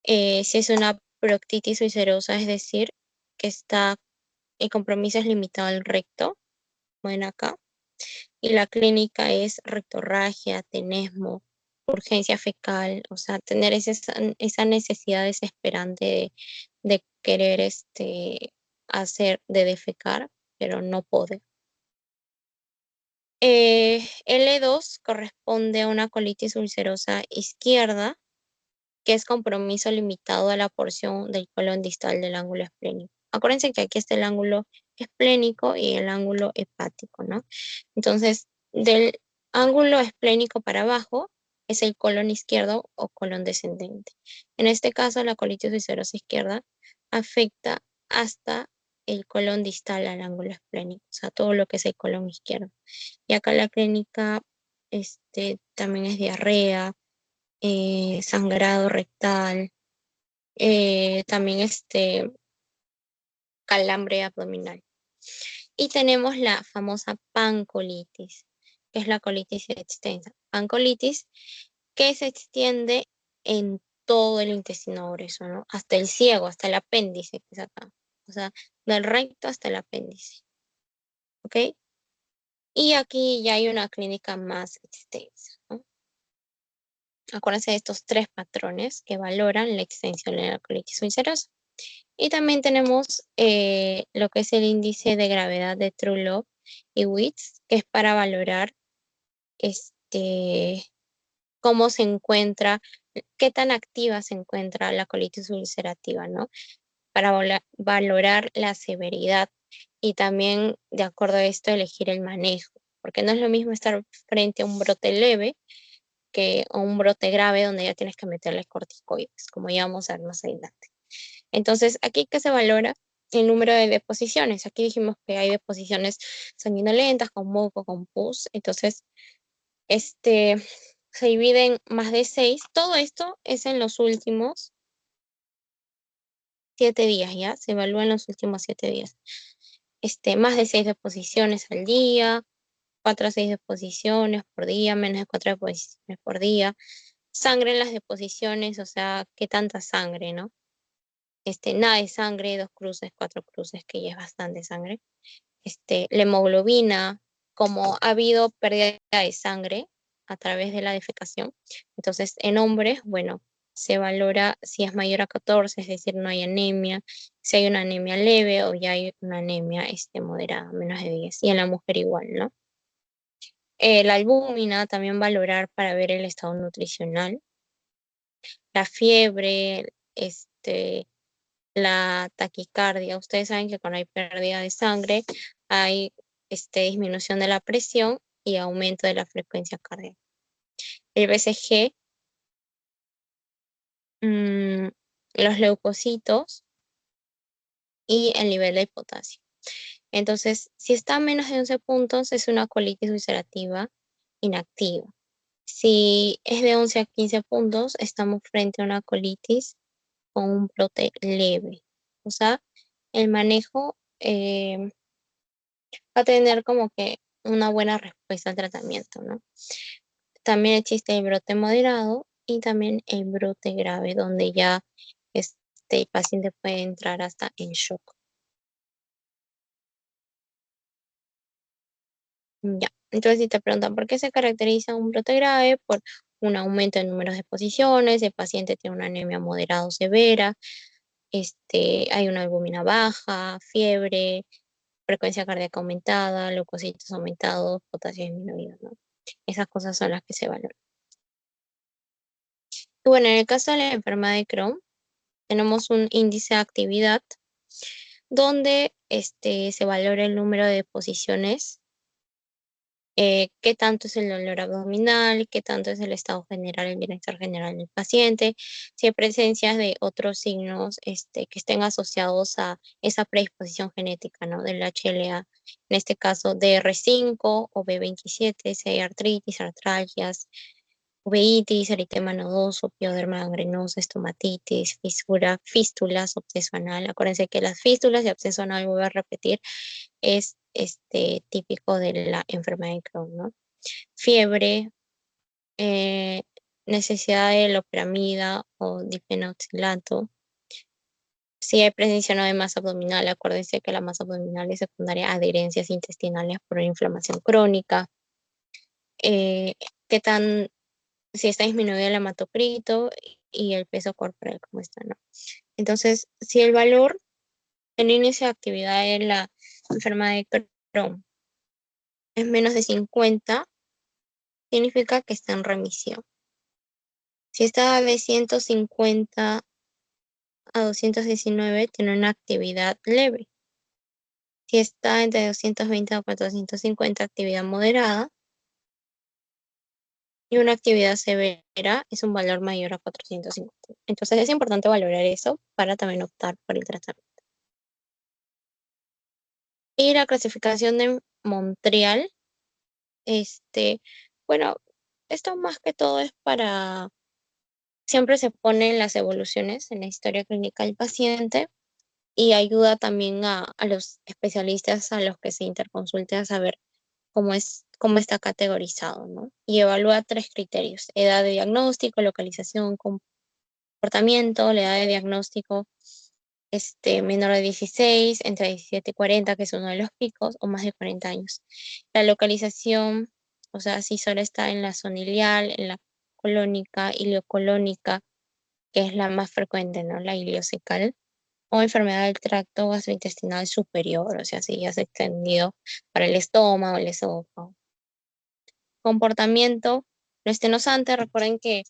Si es una proctitis ulcerosa, es decir, que el compromiso es limitado al recto, como ven acá, y la clínica es rectorragia, tenesmo, urgencia fecal, o sea, tener esa necesidad desesperante de querer de defecar, pero no poder. L2 corresponde a una colitis ulcerosa izquierda, que es compromiso limitado a la porción del colon distal del ángulo esplénico. Acuérdense que aquí está el ángulo esplénico y el ángulo hepático, ¿no? Entonces, del ángulo esplénico para abajo es el colon izquierdo o colon descendente. En este caso, la colitis ulcerosa izquierda afecta hasta el colon distal al ángulo esplénico, o sea, todo lo que es el colon izquierdo. Y acá la clínica también es diarrea, sangrado rectal, también calambre abdominal. Y tenemos la famosa pancolitis, que es la colitis extensa. Pancolitis que se extiende en todo el intestino grueso, ¿no? Hasta el ciego, hasta el apéndice, que es acá. O sea, del recto hasta el apéndice. ¿Ok? Y aquí ya hay una clínica más extensa, ¿no? Acuérdense de estos 3 patrones que valoran la extensión de la colitis ulcerosa. Y también tenemos lo que es el índice de gravedad de True y Witts, que es para valorar cómo se encuentra, qué tan activa se encuentra la colitis ulcerativa, ¿no? Para valorar la severidad y también, de acuerdo a esto, elegir el manejo, porque no es lo mismo estar frente a un brote leve que a un brote grave donde ya tienes que meterle corticoides, como ya vamos a ver más adelante. Entonces, aquí que se valora el número de deposiciones. Aquí dijimos que hay deposiciones sanguinolentas, con moco, con pus. Entonces, se dividen más de 6. Todo esto es en los últimos 7 días, ¿ya? Se evalúa en los últimos 7 días. Más de 6 deposiciones al día, 4 a 6 deposiciones por día, menos de 4 deposiciones por día. Sangre en las deposiciones, o sea, qué tanta sangre, ¿no? Nada de sangre, 2 cruces, 4 cruces, que ya es bastante sangre. La hemoglobina, como ha habido pérdida de sangre a través de la defecación. Entonces, en hombres, bueno, se valora si es mayor a 14, es decir, no hay anemia, si hay una anemia leve o ya hay una anemia moderada, menos de 10. Y en la mujer igual, ¿no? La albúmina también valorar para ver el estado nutricional. La fiebre, la taquicardia. Ustedes saben que cuando hay pérdida de sangre hay disminución de la presión y aumento de la frecuencia cardíaca. El BCG, los leucocitos y el nivel de potasio. Entonces, si está a menos de 11 puntos, es una colitis ulcerativa inactiva. Si es de 11 a 15 puntos, estamos frente a una colitis con un brote leve. O sea, el manejo va a tener como que una buena respuesta al tratamiento, ¿no? También existe el brote moderado y también el brote grave, donde ya el paciente puede entrar hasta en shock. Ya, entonces si te preguntan por qué se caracteriza un brote grave, por un aumento en números de posiciones, el paciente tiene una anemia moderada o severa, hay una albúmina baja, fiebre, frecuencia cardíaca aumentada, leucocitos aumentados, potasio disminuido, ¿no? Esas cosas son las que se valoran. Y bueno, en el caso de la enfermedad de Crohn, tenemos un índice de actividad donde se valora el número de deposiciones, qué tanto es el dolor abdominal, qué tanto es el estado general, el bienestar general del paciente, si hay presencias de otros signos que estén asociados a esa predisposición genética, ¿no? Del HLA, en este caso DR5 o B27, si hay artritis, artralgias, uveitis, eritema nodoso, pioderma gangrenosa, estomatitis, fístulas, absceso anal. Acuérdense que las fístulas y absceso anal, voy a repetir, es típico de la enfermedad de Crohn, ¿no? Fiebre, necesidad de loperamida o difenoxilato. Si hay presencia o no de masa abdominal, acuérdense que la masa abdominal es secundaria a adherencias intestinales por una inflamación crónica. Eh, ¿Qué tan, si está disminuido el hematocrito y el peso corporal, cómo está, ¿no? Entonces, si el valor en inicio de actividad en la enfermedad de Crohn es menos de 50, significa que está en remisión. Si está de 150 a 219, tiene una actividad leve. Si está entre 220 a 450, actividad moderada. Y una actividad severa es un valor mayor a 450. Entonces es importante valorar eso para también optar por el tratamiento. Y la clasificación de Montreal, bueno, esto más que todo es para, siempre se ponen las evoluciones en la historia clínica del paciente y ayuda también a los especialistas a los que se interconsulte a saber cómo está categorizado, ¿no? Y evalúa 3 criterios: edad de diagnóstico, localización, comportamiento, la edad de diagnóstico menor de 16, entre 17 y 40, que es uno de los picos, o más de 40 años. La localización, o sea, si solo está en la zona ilial, en la colónica, iliocolónica, que es la más frecuente, ¿no? La iliocecal, o enfermedad del tracto gastrointestinal superior, o sea, si ya se ha extendido para el estómago, el esófago. Comportamiento no estenosante, recuerden que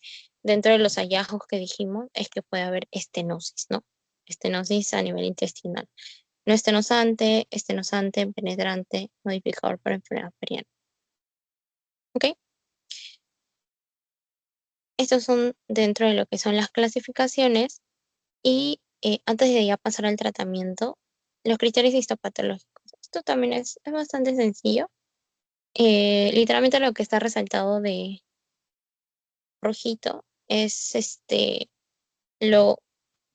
dentro de los hallazgos que dijimos es que puede haber estenosis, ¿no? Estenosis a nivel intestinal. No estenosante, penetrante, modificador por enfermedad periana. ¿Ok? Estos son dentro de lo que son las clasificaciones y antes de ya pasar al tratamiento, los criterios histopatológicos. Esto también es bastante sencillo. Literalmente lo que está resaltado de rojito es lo,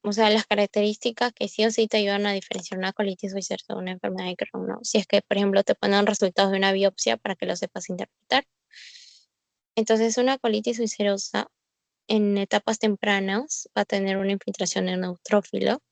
o sea, las características que sí o sí te ayudan a diferenciar una colitis ulcerosa de una enfermedad de Crohn, ¿no? Si es que, por ejemplo, te ponen resultados de una biopsia para que lo sepas interpretar. Entonces, una colitis ulcerosa en etapas tempranas va a tener una infiltración de neutrófilo,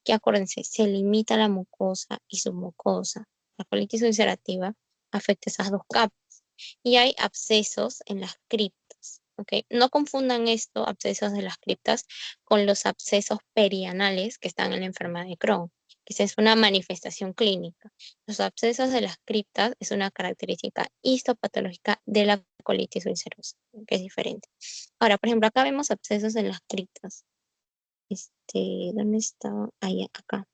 que acuérdense, se limita la mucosa y su mucosa. La colitis ulcerativa afecta esas dos capas. Y hay abscesos en las criptas, ¿ok? No confundan esto, abscesos de las criptas, con los abscesos perianales que están en la enfermedad de Crohn, que esa es una manifestación clínica. Los abscesos de las criptas es una característica histopatológica de la colitis ulcerosa, que es diferente. Ahora, por ejemplo, acá vemos abscesos en las criptas. ¿Dónde está? Ahí, acá.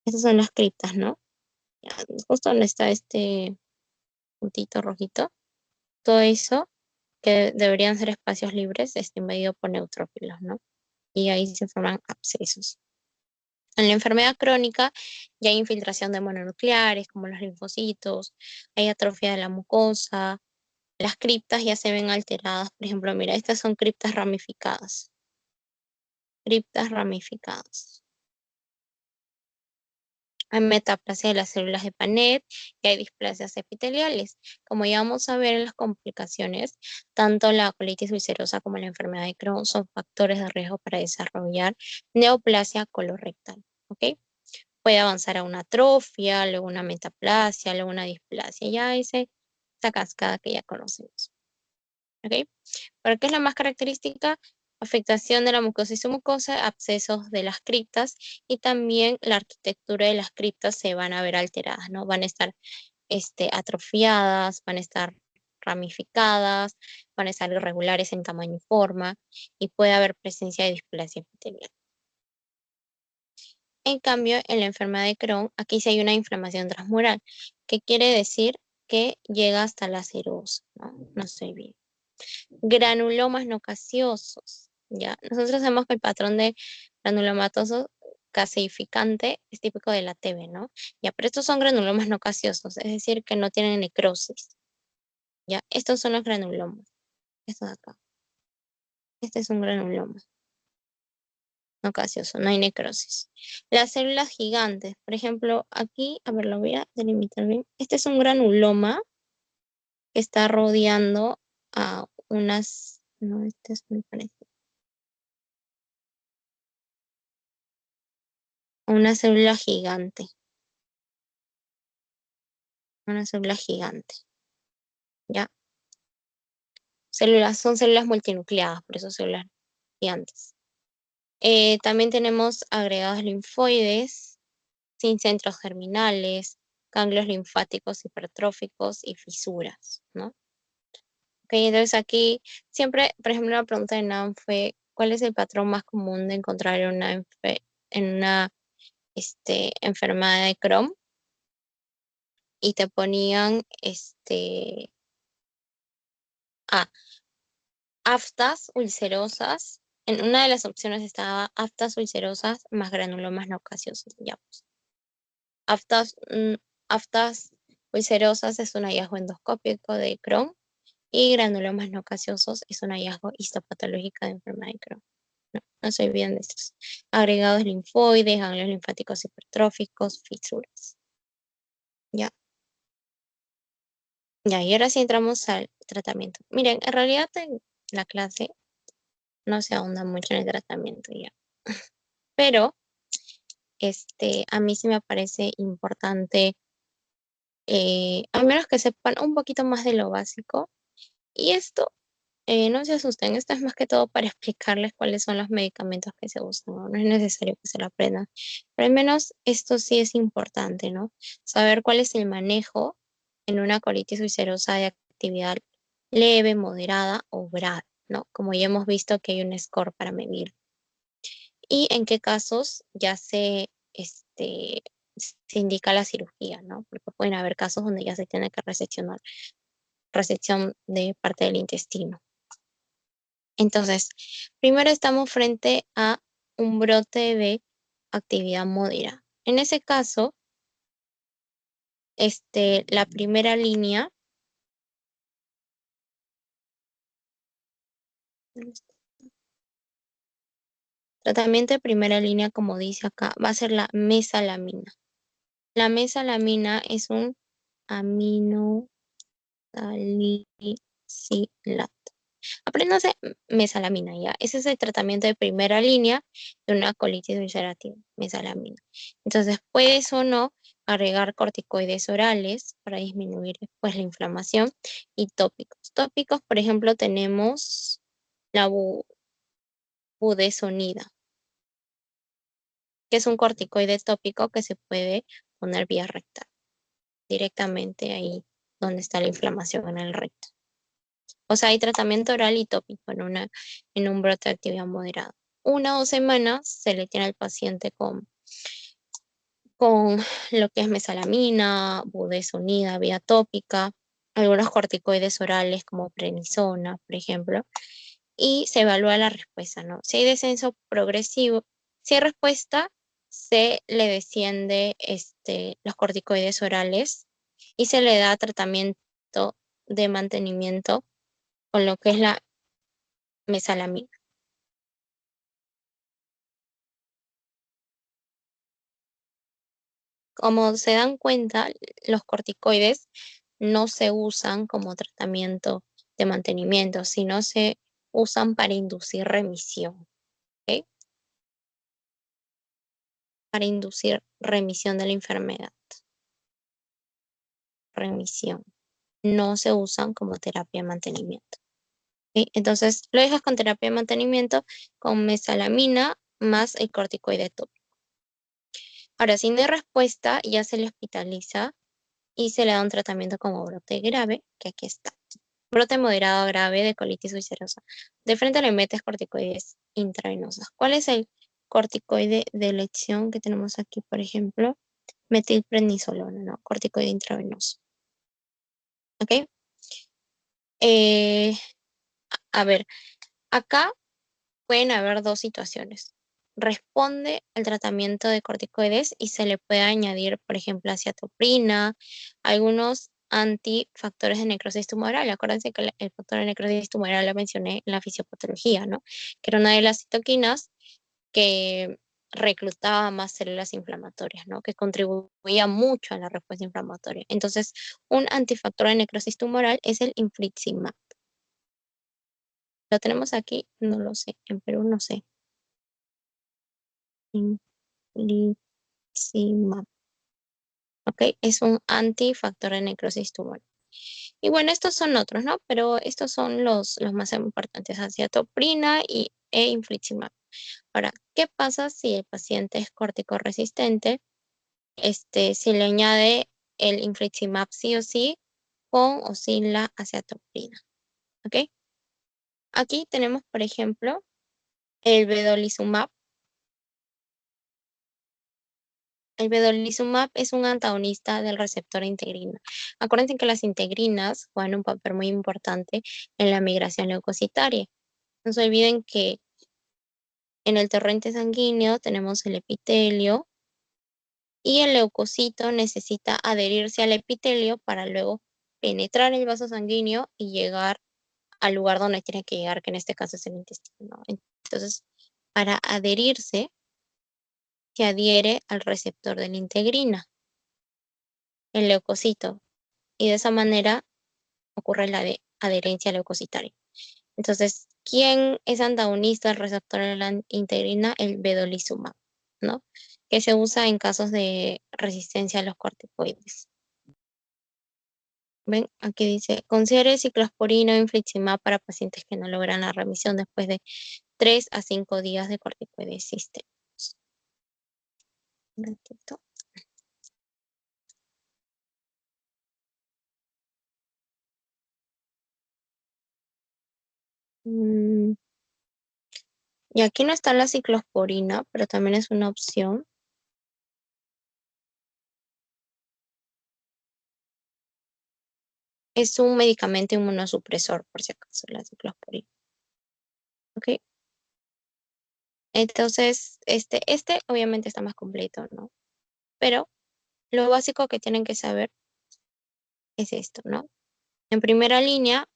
Estas son las criptas, ¿no? Ya, justo donde está este puntito rojito. Todo eso que deberían ser espacios libres, está invadido por neutrófilos, ¿no? Y ahí se forman abscesos. En la enfermedad crónica ya hay infiltración de mononucleares, como los linfocitos, hay atrofia de la mucosa, las criptas ya se ven alteradas. Por ejemplo, mira, estas son criptas ramificadas. Criptas ramificadas. Hay metaplasia de las células de Panet y hay displasias epiteliales. Como ya vamos a ver en las complicaciones, tanto la colitis ulcerosa como la enfermedad de Crohn son factores de riesgo para desarrollar neoplasia colorectal. ¿Ok? Puede avanzar a una atrofia, luego una metaplasia, luego una displasia. Ya esa cascada que ya conocemos. ¿Ok? ¿Pero qué es la más característica? Afectación de la mucosa y submucosa, abscesos de las criptas y también la arquitectura de las criptas se van a ver alteradas, ¿no? Van a estar atrofiadas, van a estar ramificadas, van a estar irregulares en tamaño y forma y puede haber presencia de displasia epitelial. En cambio, en la enfermedad de Crohn, aquí sí hay una inflamación transmural, que quiere decir que llega hasta la cirrosis, ¿no? No sé bien. Granulomas no caseosos, ¿ya? Nosotros sabemos que el patrón de granulomatoso caseificante es típico de la TB, ¿no? Ya, pero estos son granulomas no caseosos, es decir, que no tienen necrosis, ¿ya? Estos son los granulomas, estos de acá. Este es un granuloma no caseoso, no hay necrosis. Las células gigantes, por ejemplo, aquí, a ver, lo voy a delimitar bien. Este es un granuloma que está rodeando a unas No, este es muy parecido. Una célula gigante. Una célula gigante. ¿Ya? Son células multinucleadas, por eso células gigantes. También tenemos agregados linfoides, sin centros germinales, ganglios linfáticos hipertróficos y fisuras, ¿no? Ok, entonces aquí siempre, por ejemplo, la pregunta de NAM fue, ¿cuál es el patrón más común de encontrar en una enfermedad de Crohn? Y te ponían, aftas ulcerosas. En una de las opciones estaba aftas ulcerosas más granulomas no caseosos, ya pues. Aftas, aftas ulcerosas es un hallazgo endoscópico de Crohn y granulomas no caseosos es un hallazgo histopatológico de enfermedad de Crohn. No, no soy bien de estos. Agregados linfoides, ganglios linfáticos hipertróficos, fisuras. Ya, ya, y ahora sí entramos al tratamiento. Miren, en realidad en la clase no se ahonda mucho en el tratamiento ya. Pero a mí sí me parece importante, al menos que sepan un poquito más de lo básico. Y esto, no se asusten, esto es más que todo para explicarles cuáles son los medicamentos que se usan, ¿no? No es necesario que se lo aprendan, pero al menos esto sí es importante, ¿no? Saber cuál es el manejo en una colitis ulcerosa de actividad leve, moderada o grave, ¿no? Como ya hemos visto que hay un score para medir. Y en qué casos ya se indica la cirugía, ¿no? Porque pueden haber casos donde ya se tiene que resección de parte del intestino. Entonces, primero estamos frente a un brote de actividad moderada. En ese caso, la primera línea, tratamiento de primera línea, como dice acá, va a ser la mesalamina. La mesalamina es un aminosalicilate. Apréndase mesalamina, ¿ya? Ese es el tratamiento de primera línea de una colitis ulcerativa, mesalamina. Entonces, puedes o no agregar corticoides orales para disminuir pues, la inflamación y tópicos. Tópicos, por ejemplo, tenemos la budesonida, que es un corticoide tópico que se puede poner vía rectal, directamente ahí donde está la inflamación en el recto. O sea, hay tratamiento oral y tópico en un brote de actividad moderada. 1 o 2 semanas se le tiene al paciente con lo que es mesalamina, budesonida, vía tópica, algunos corticoides orales como prednisona, por ejemplo, y se evalúa la respuesta, ¿no? Si hay descenso progresivo, si hay respuesta, se le desciende los corticoides orales y se le da tratamiento de mantenimiento con lo que es la mesalamina. Como se dan cuenta, los corticoides no se usan como tratamiento de mantenimiento, sino se usan para inducir remisión, ¿ok? Para inducir remisión de la enfermedad. Remisión. No se usan como terapia de mantenimiento, ¿ok? Entonces, lo dejas con terapia de mantenimiento con mesalamina más el corticoide tópico. Ahora, si no hay respuesta, ya se le hospitaliza y se le da un tratamiento como brote grave, que aquí está. Brote moderado grave de colitis ulcerosa. De frente le metes corticoides intravenosas. ¿Cuál es el corticoide de elección que tenemos aquí, por ejemplo? Metilprednisolona, ¿no? Corticoide intravenoso. ¿Ok? Eh, a ver, acá pueden haber dos situaciones. Responde al tratamiento de corticoides y se le puede añadir, por ejemplo, acetoprina, algunos antifactores de necrosis tumoral. Acuérdense que el factor de necrosis tumoral lo mencioné en la fisiopatología, ¿no? Que era una de las citoquinas que reclutaba más células inflamatorias, ¿no? Que contribuía mucho a la respuesta inflamatoria. Entonces, un antifactor de necrosis tumoral es el infliximab. ¿Lo tenemos aquí? No lo sé. En Perú no sé. Infliximab. ¿Ok? Es un antifactor de necrosis tumoral. Y bueno, estos son otros, ¿no? Pero estos son los más importantes, aciatoprina e infliximab. Ahora, ¿qué pasa si el paciente es corticoresistente? Si le añade el infliximab sí o sí, con o sin la aciatoprina. ¿Ok? Aquí tenemos, por ejemplo, el vedolizumab. El vedolizumab es un antagonista del receptor integrina. Acuérdense que las integrinas juegan un papel muy importante en la migración leucocitaria. No se olviden que en el torrente sanguíneo tenemos el epitelio y el leucocito necesita adherirse al epitelio para luego penetrar el vaso sanguíneo y llegar al lugar donde tiene que llegar, que en este caso es el intestino. Entonces, para adherirse, se adhiere al receptor de la integrina, el leucocito, y de esa manera ocurre la adherencia leucocitaria. Entonces, ¿quién es antagonista del receptor de la integrina? El vedolizumab, ¿no? Que se usa en casos de resistencia a los corticoides. ¿Ven? Aquí dice, considere ciclosporina o infliximab para pacientes que no logran la remisión después de 3 a 5 días de corticoides sistémicos. Un momentito. Y aquí no está la ciclosporina, pero también es una opción. Es un medicamento inmunosupresor, por si acaso, la ciclosporina. ¿Ok? Entonces, este obviamente está más completo, ¿no? Pero lo básico que tienen que saber es esto, ¿no? En primera línea,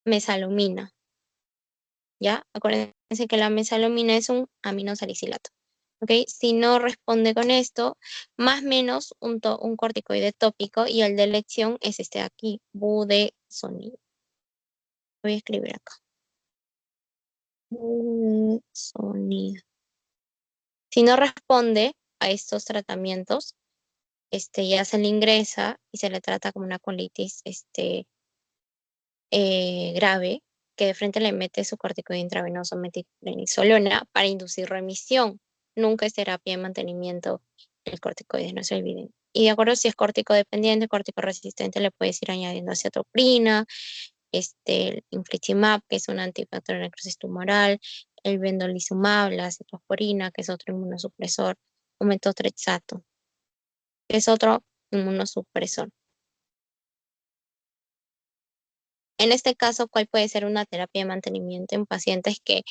mesalomina, ¿ya? Acuérdense que la mesalomina es un aminosalicilato, ¿ok? Si no responde con esto, más o menos un corticoide tópico y el de elección es este de aquí, budesonide. Voy a escribir acá. Budesonide. Si no responde a estos tratamientos, ya se le ingresa y se le trata como una colitis grave, que de frente le mete su corticoide intravenoso metilprednisolona para inducir remisión. Nunca es terapia de mantenimiento del corticoide, no se olviden. Y de acuerdo si es corticodependiente, corticoresistente, le puedes ir añadiendo acetoprina, el infliximab, que es un antifactor de necrosis tumoral, el bendolisumab, la ciclosporina, que es otro inmunosupresor, o metotrexato, que es otro inmunosupresor. En este caso, ¿cuál puede ser una terapia de mantenimiento en pacientes que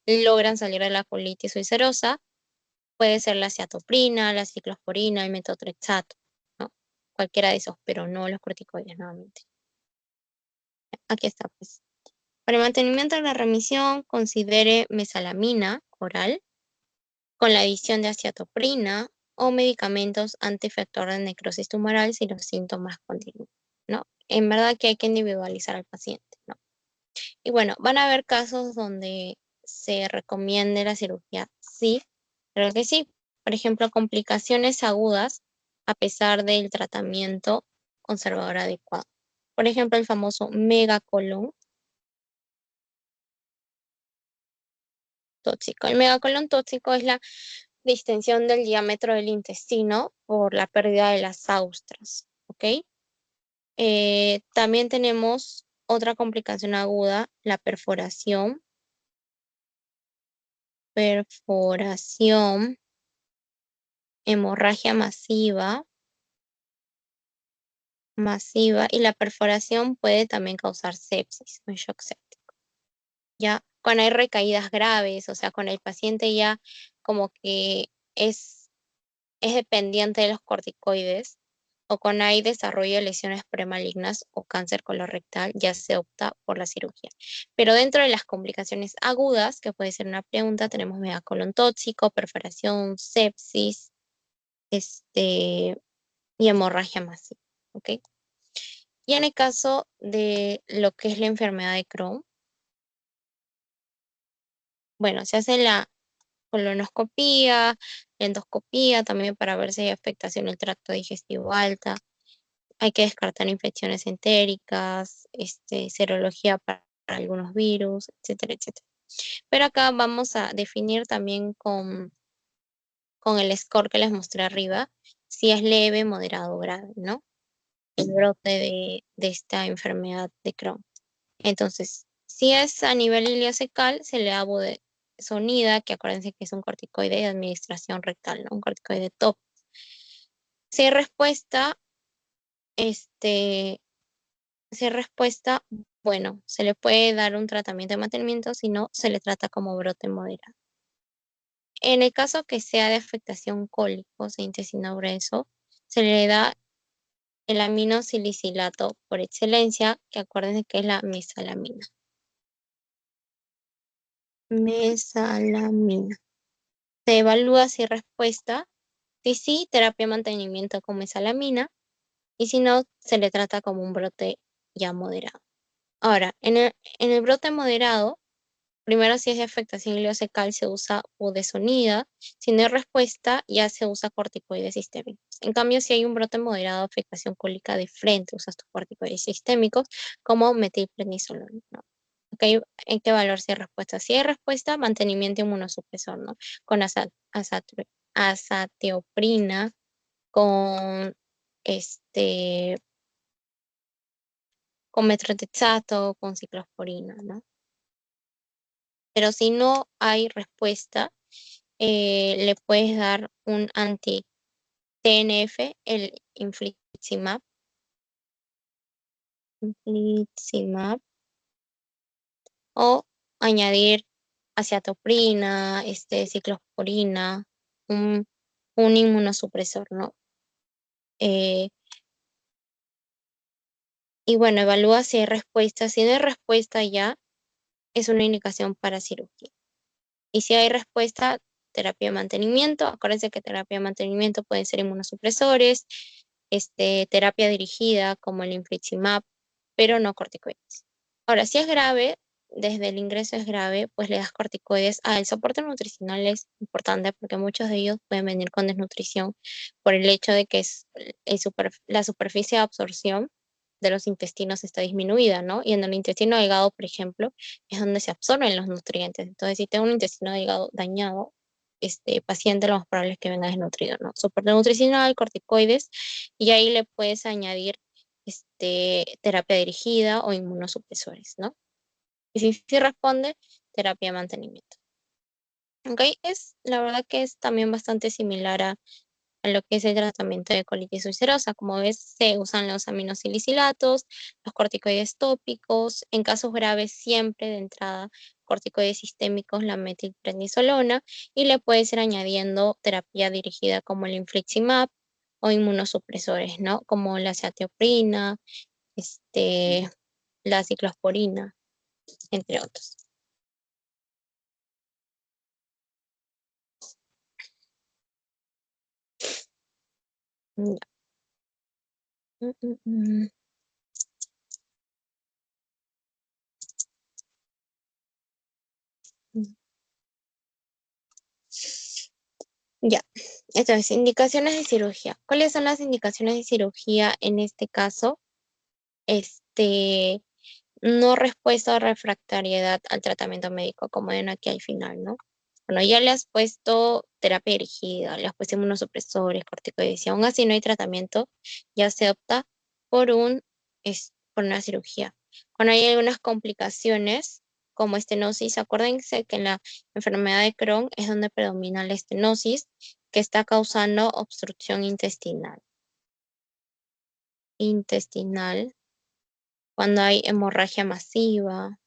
logran salir de la colitis ulcerosa? Puede ser la acetoprina, la ciclosporina, el metotrexato, ¿no? Cualquiera de esos, pero no los corticoides nuevamente. Aquí está, pues. Para el mantenimiento de la remisión, considere mesalamina oral con la adición de acetoprina o medicamentos antifactor de necrosis tumoral si los síntomas continúan, ¿no? En verdad que hay que individualizar al paciente, ¿no? Y bueno, van a haber casos donde se recomiende la cirugía, sí, creo que sí. Por ejemplo, complicaciones agudas a pesar del tratamiento conservador adecuado. Por ejemplo, el famoso megacolon tóxico. El megacolon tóxico es la distensión del diámetro del intestino por la pérdida de las austras, ¿ok? También tenemos otra complicación aguda, la perforación, hemorragia masiva, y la perforación puede también causar sepsis, un shock séptico. Ya cuando hay recaídas graves, o sea, cuando el paciente ya como que es dependiente de los corticoides, o cuando hay desarrollo de lesiones premalignas o cáncer colorectal, ya se opta por la cirugía. Pero dentro de las complicaciones agudas, que puede ser una pregunta, tenemos megacolon tóxico, perforación, sepsis, y hemorragia masiva, ¿ok? Y en el caso de lo que es la enfermedad de Crohn, bueno, se hace la colonoscopía, endoscopía, también para ver si hay afectación del tracto digestivo alta. Hay que descartar infecciones entéricas, serología para algunos virus, etcétera, etcétera. Pero acá vamos a definir también con el score que les mostré arriba, si es leve, moderado o grave, ¿no? El brote de esta enfermedad de Crohn. Entonces, si es a nivel ileocecal, se le da budesonida, que acuérdense que es un corticoide de administración rectal, ¿no? Un corticoide top. Si hay respuesta, este, si hay respuesta, bueno, se le puede dar un tratamiento de mantenimiento, si no, se le trata como brote moderado. En el caso que sea de afectación cólico, o sea, intestino grueso, se le da el aminosilicilato por excelencia, que acuérdense que es la mesalamina. Mesalamina. Se evalúa si respuesta, si sí, terapia de mantenimiento con mesalamina, y si no, se le trata como un brote ya moderado. Ahora, en el brote moderado, primero si es de afectación ileocecal se usa budesonida, si no hay respuesta ya se usa corticoides sistémicos. En cambio, si hay un brote moderado de afectación cólica de frente, usas tus corticoides sistémicos como metilprednisolona, ¿no? Okay, hay que evaluar si hay respuesta. Si hay respuesta, mantenimiento inmunosupresor, ¿no? Con azatioprina, con con metrotexato, con ciclosporina, ¿no? Pero si no hay respuesta, le puedes dar un anti-TNF, el infliximab, o añadir acetoprina, ciclosporina, un, un inmunosupresor, ¿no? Eh, y bueno, evalúa si hay respuesta. Si no hay respuesta ya, es una indicación para cirugía. Y si hay respuesta, terapia de mantenimiento. Acuérdense que terapia de mantenimiento pueden ser inmunosupresores, terapia dirigida como el infliximab, pero no corticoides. Ahora, si es grave, desde el ingreso es grave, pues le das corticoides. El soporte nutricional es importante porque muchos de ellos pueden venir con desnutrición por el hecho de que la superficie de absorción de los intestinos está disminuida, ¿no? Y en el intestino delgado, por ejemplo, es donde se absorben los nutrientes. Entonces, si tengo un intestino delgado dañado, este paciente lo más probable es que venga desnutrido, ¿no? Soporte nutricional, corticoides, y ahí le puedes añadir terapia dirigida o inmunosupresores, ¿no? Y si responde, terapia de mantenimiento. ¿Ok? La verdad que es también bastante similar a lo que es el tratamiento de colitis ulcerosa. Como ves, se usan los aminosilicilatos, los corticoides tópicos, en casos graves siempre de entrada corticoides sistémicos, la metilprednisolona, y le puedes ir añadiendo terapia dirigida como el infliximab o inmunosupresores, ¿no? Como la azatioprina, la ciclosporina, entre otros. Ya. Mm, mm, mm. Ya, entonces, indicaciones de cirugía. ¿Cuáles son las indicaciones de cirugía en este caso? Este, no respuesta o refractariedad al tratamiento médico, como ven aquí al final, ¿no? Bueno, ya le has puesto terapia dirigida, le has puesto inmunosupresores, corticoides, y aún así no hay tratamiento, ya se opta por por una cirugía. Cuando hay algunas complicaciones, como estenosis, acuérdense que en la enfermedad de Crohn es donde predomina la estenosis, que está causando obstrucción intestinal. Cuando hay hemorragia masiva,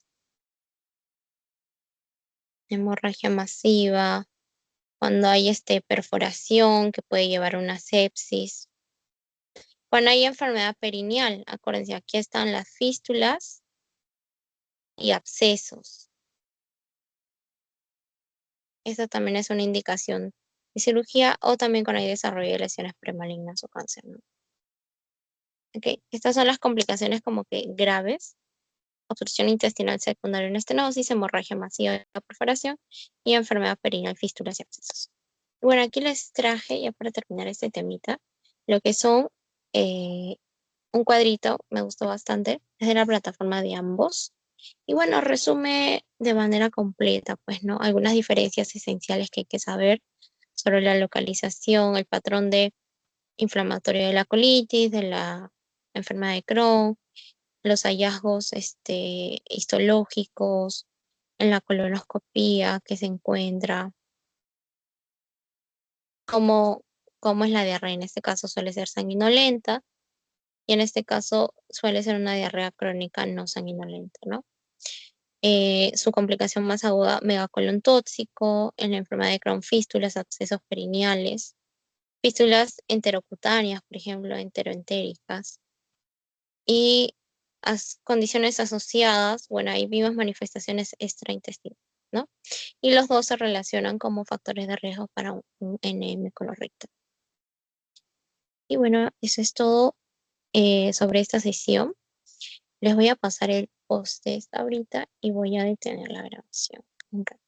cuando hay perforación que puede llevar a una sepsis, cuando hay enfermedad perineal, acuérdense, aquí están las fístulas y abscesos. Esta también es una indicación de cirugía, o también cuando hay desarrollo de lesiones premalignas o cáncer, ¿no? Okay. Estas son las complicaciones como que graves obstrucción intestinal secundaria, una estenosis, hemorragia masiva de la perforación y enfermedad perineal, fístulas y abscesos. Bueno, aquí les traje, ya para terminar este temita, lo que son un cuadrito, me gustó bastante, es de la plataforma de ambos. Y bueno, resume de manera completa, pues, ¿no? Algunas diferencias esenciales que hay que saber sobre la localización, el patrón de inflamatorio de la colitis, de la enfermedad de Crohn, los hallazgos histológicos, en la colonoscopía que se encuentra, cómo, cómo es la diarrea. En este caso suele ser sanguinolenta y en este caso suele ser una diarrea crónica no sanguinolenta, ¿no? Su complicación más aguda, megacolon tóxico, en la enfermedad de Crohn, fístulas, abscesos perineales, fístulas enterocutáneas, por ejemplo, enteroentéricas, y condiciones asociadas, bueno, ahí vimos manifestaciones extraintestinales, ¿no? Y los dos se relacionan como factores de riesgo para un NM colorectal. Y bueno, eso es todo sobre esta sesión. Les voy a pasar el post-test ahorita y voy a detener la grabación un rato.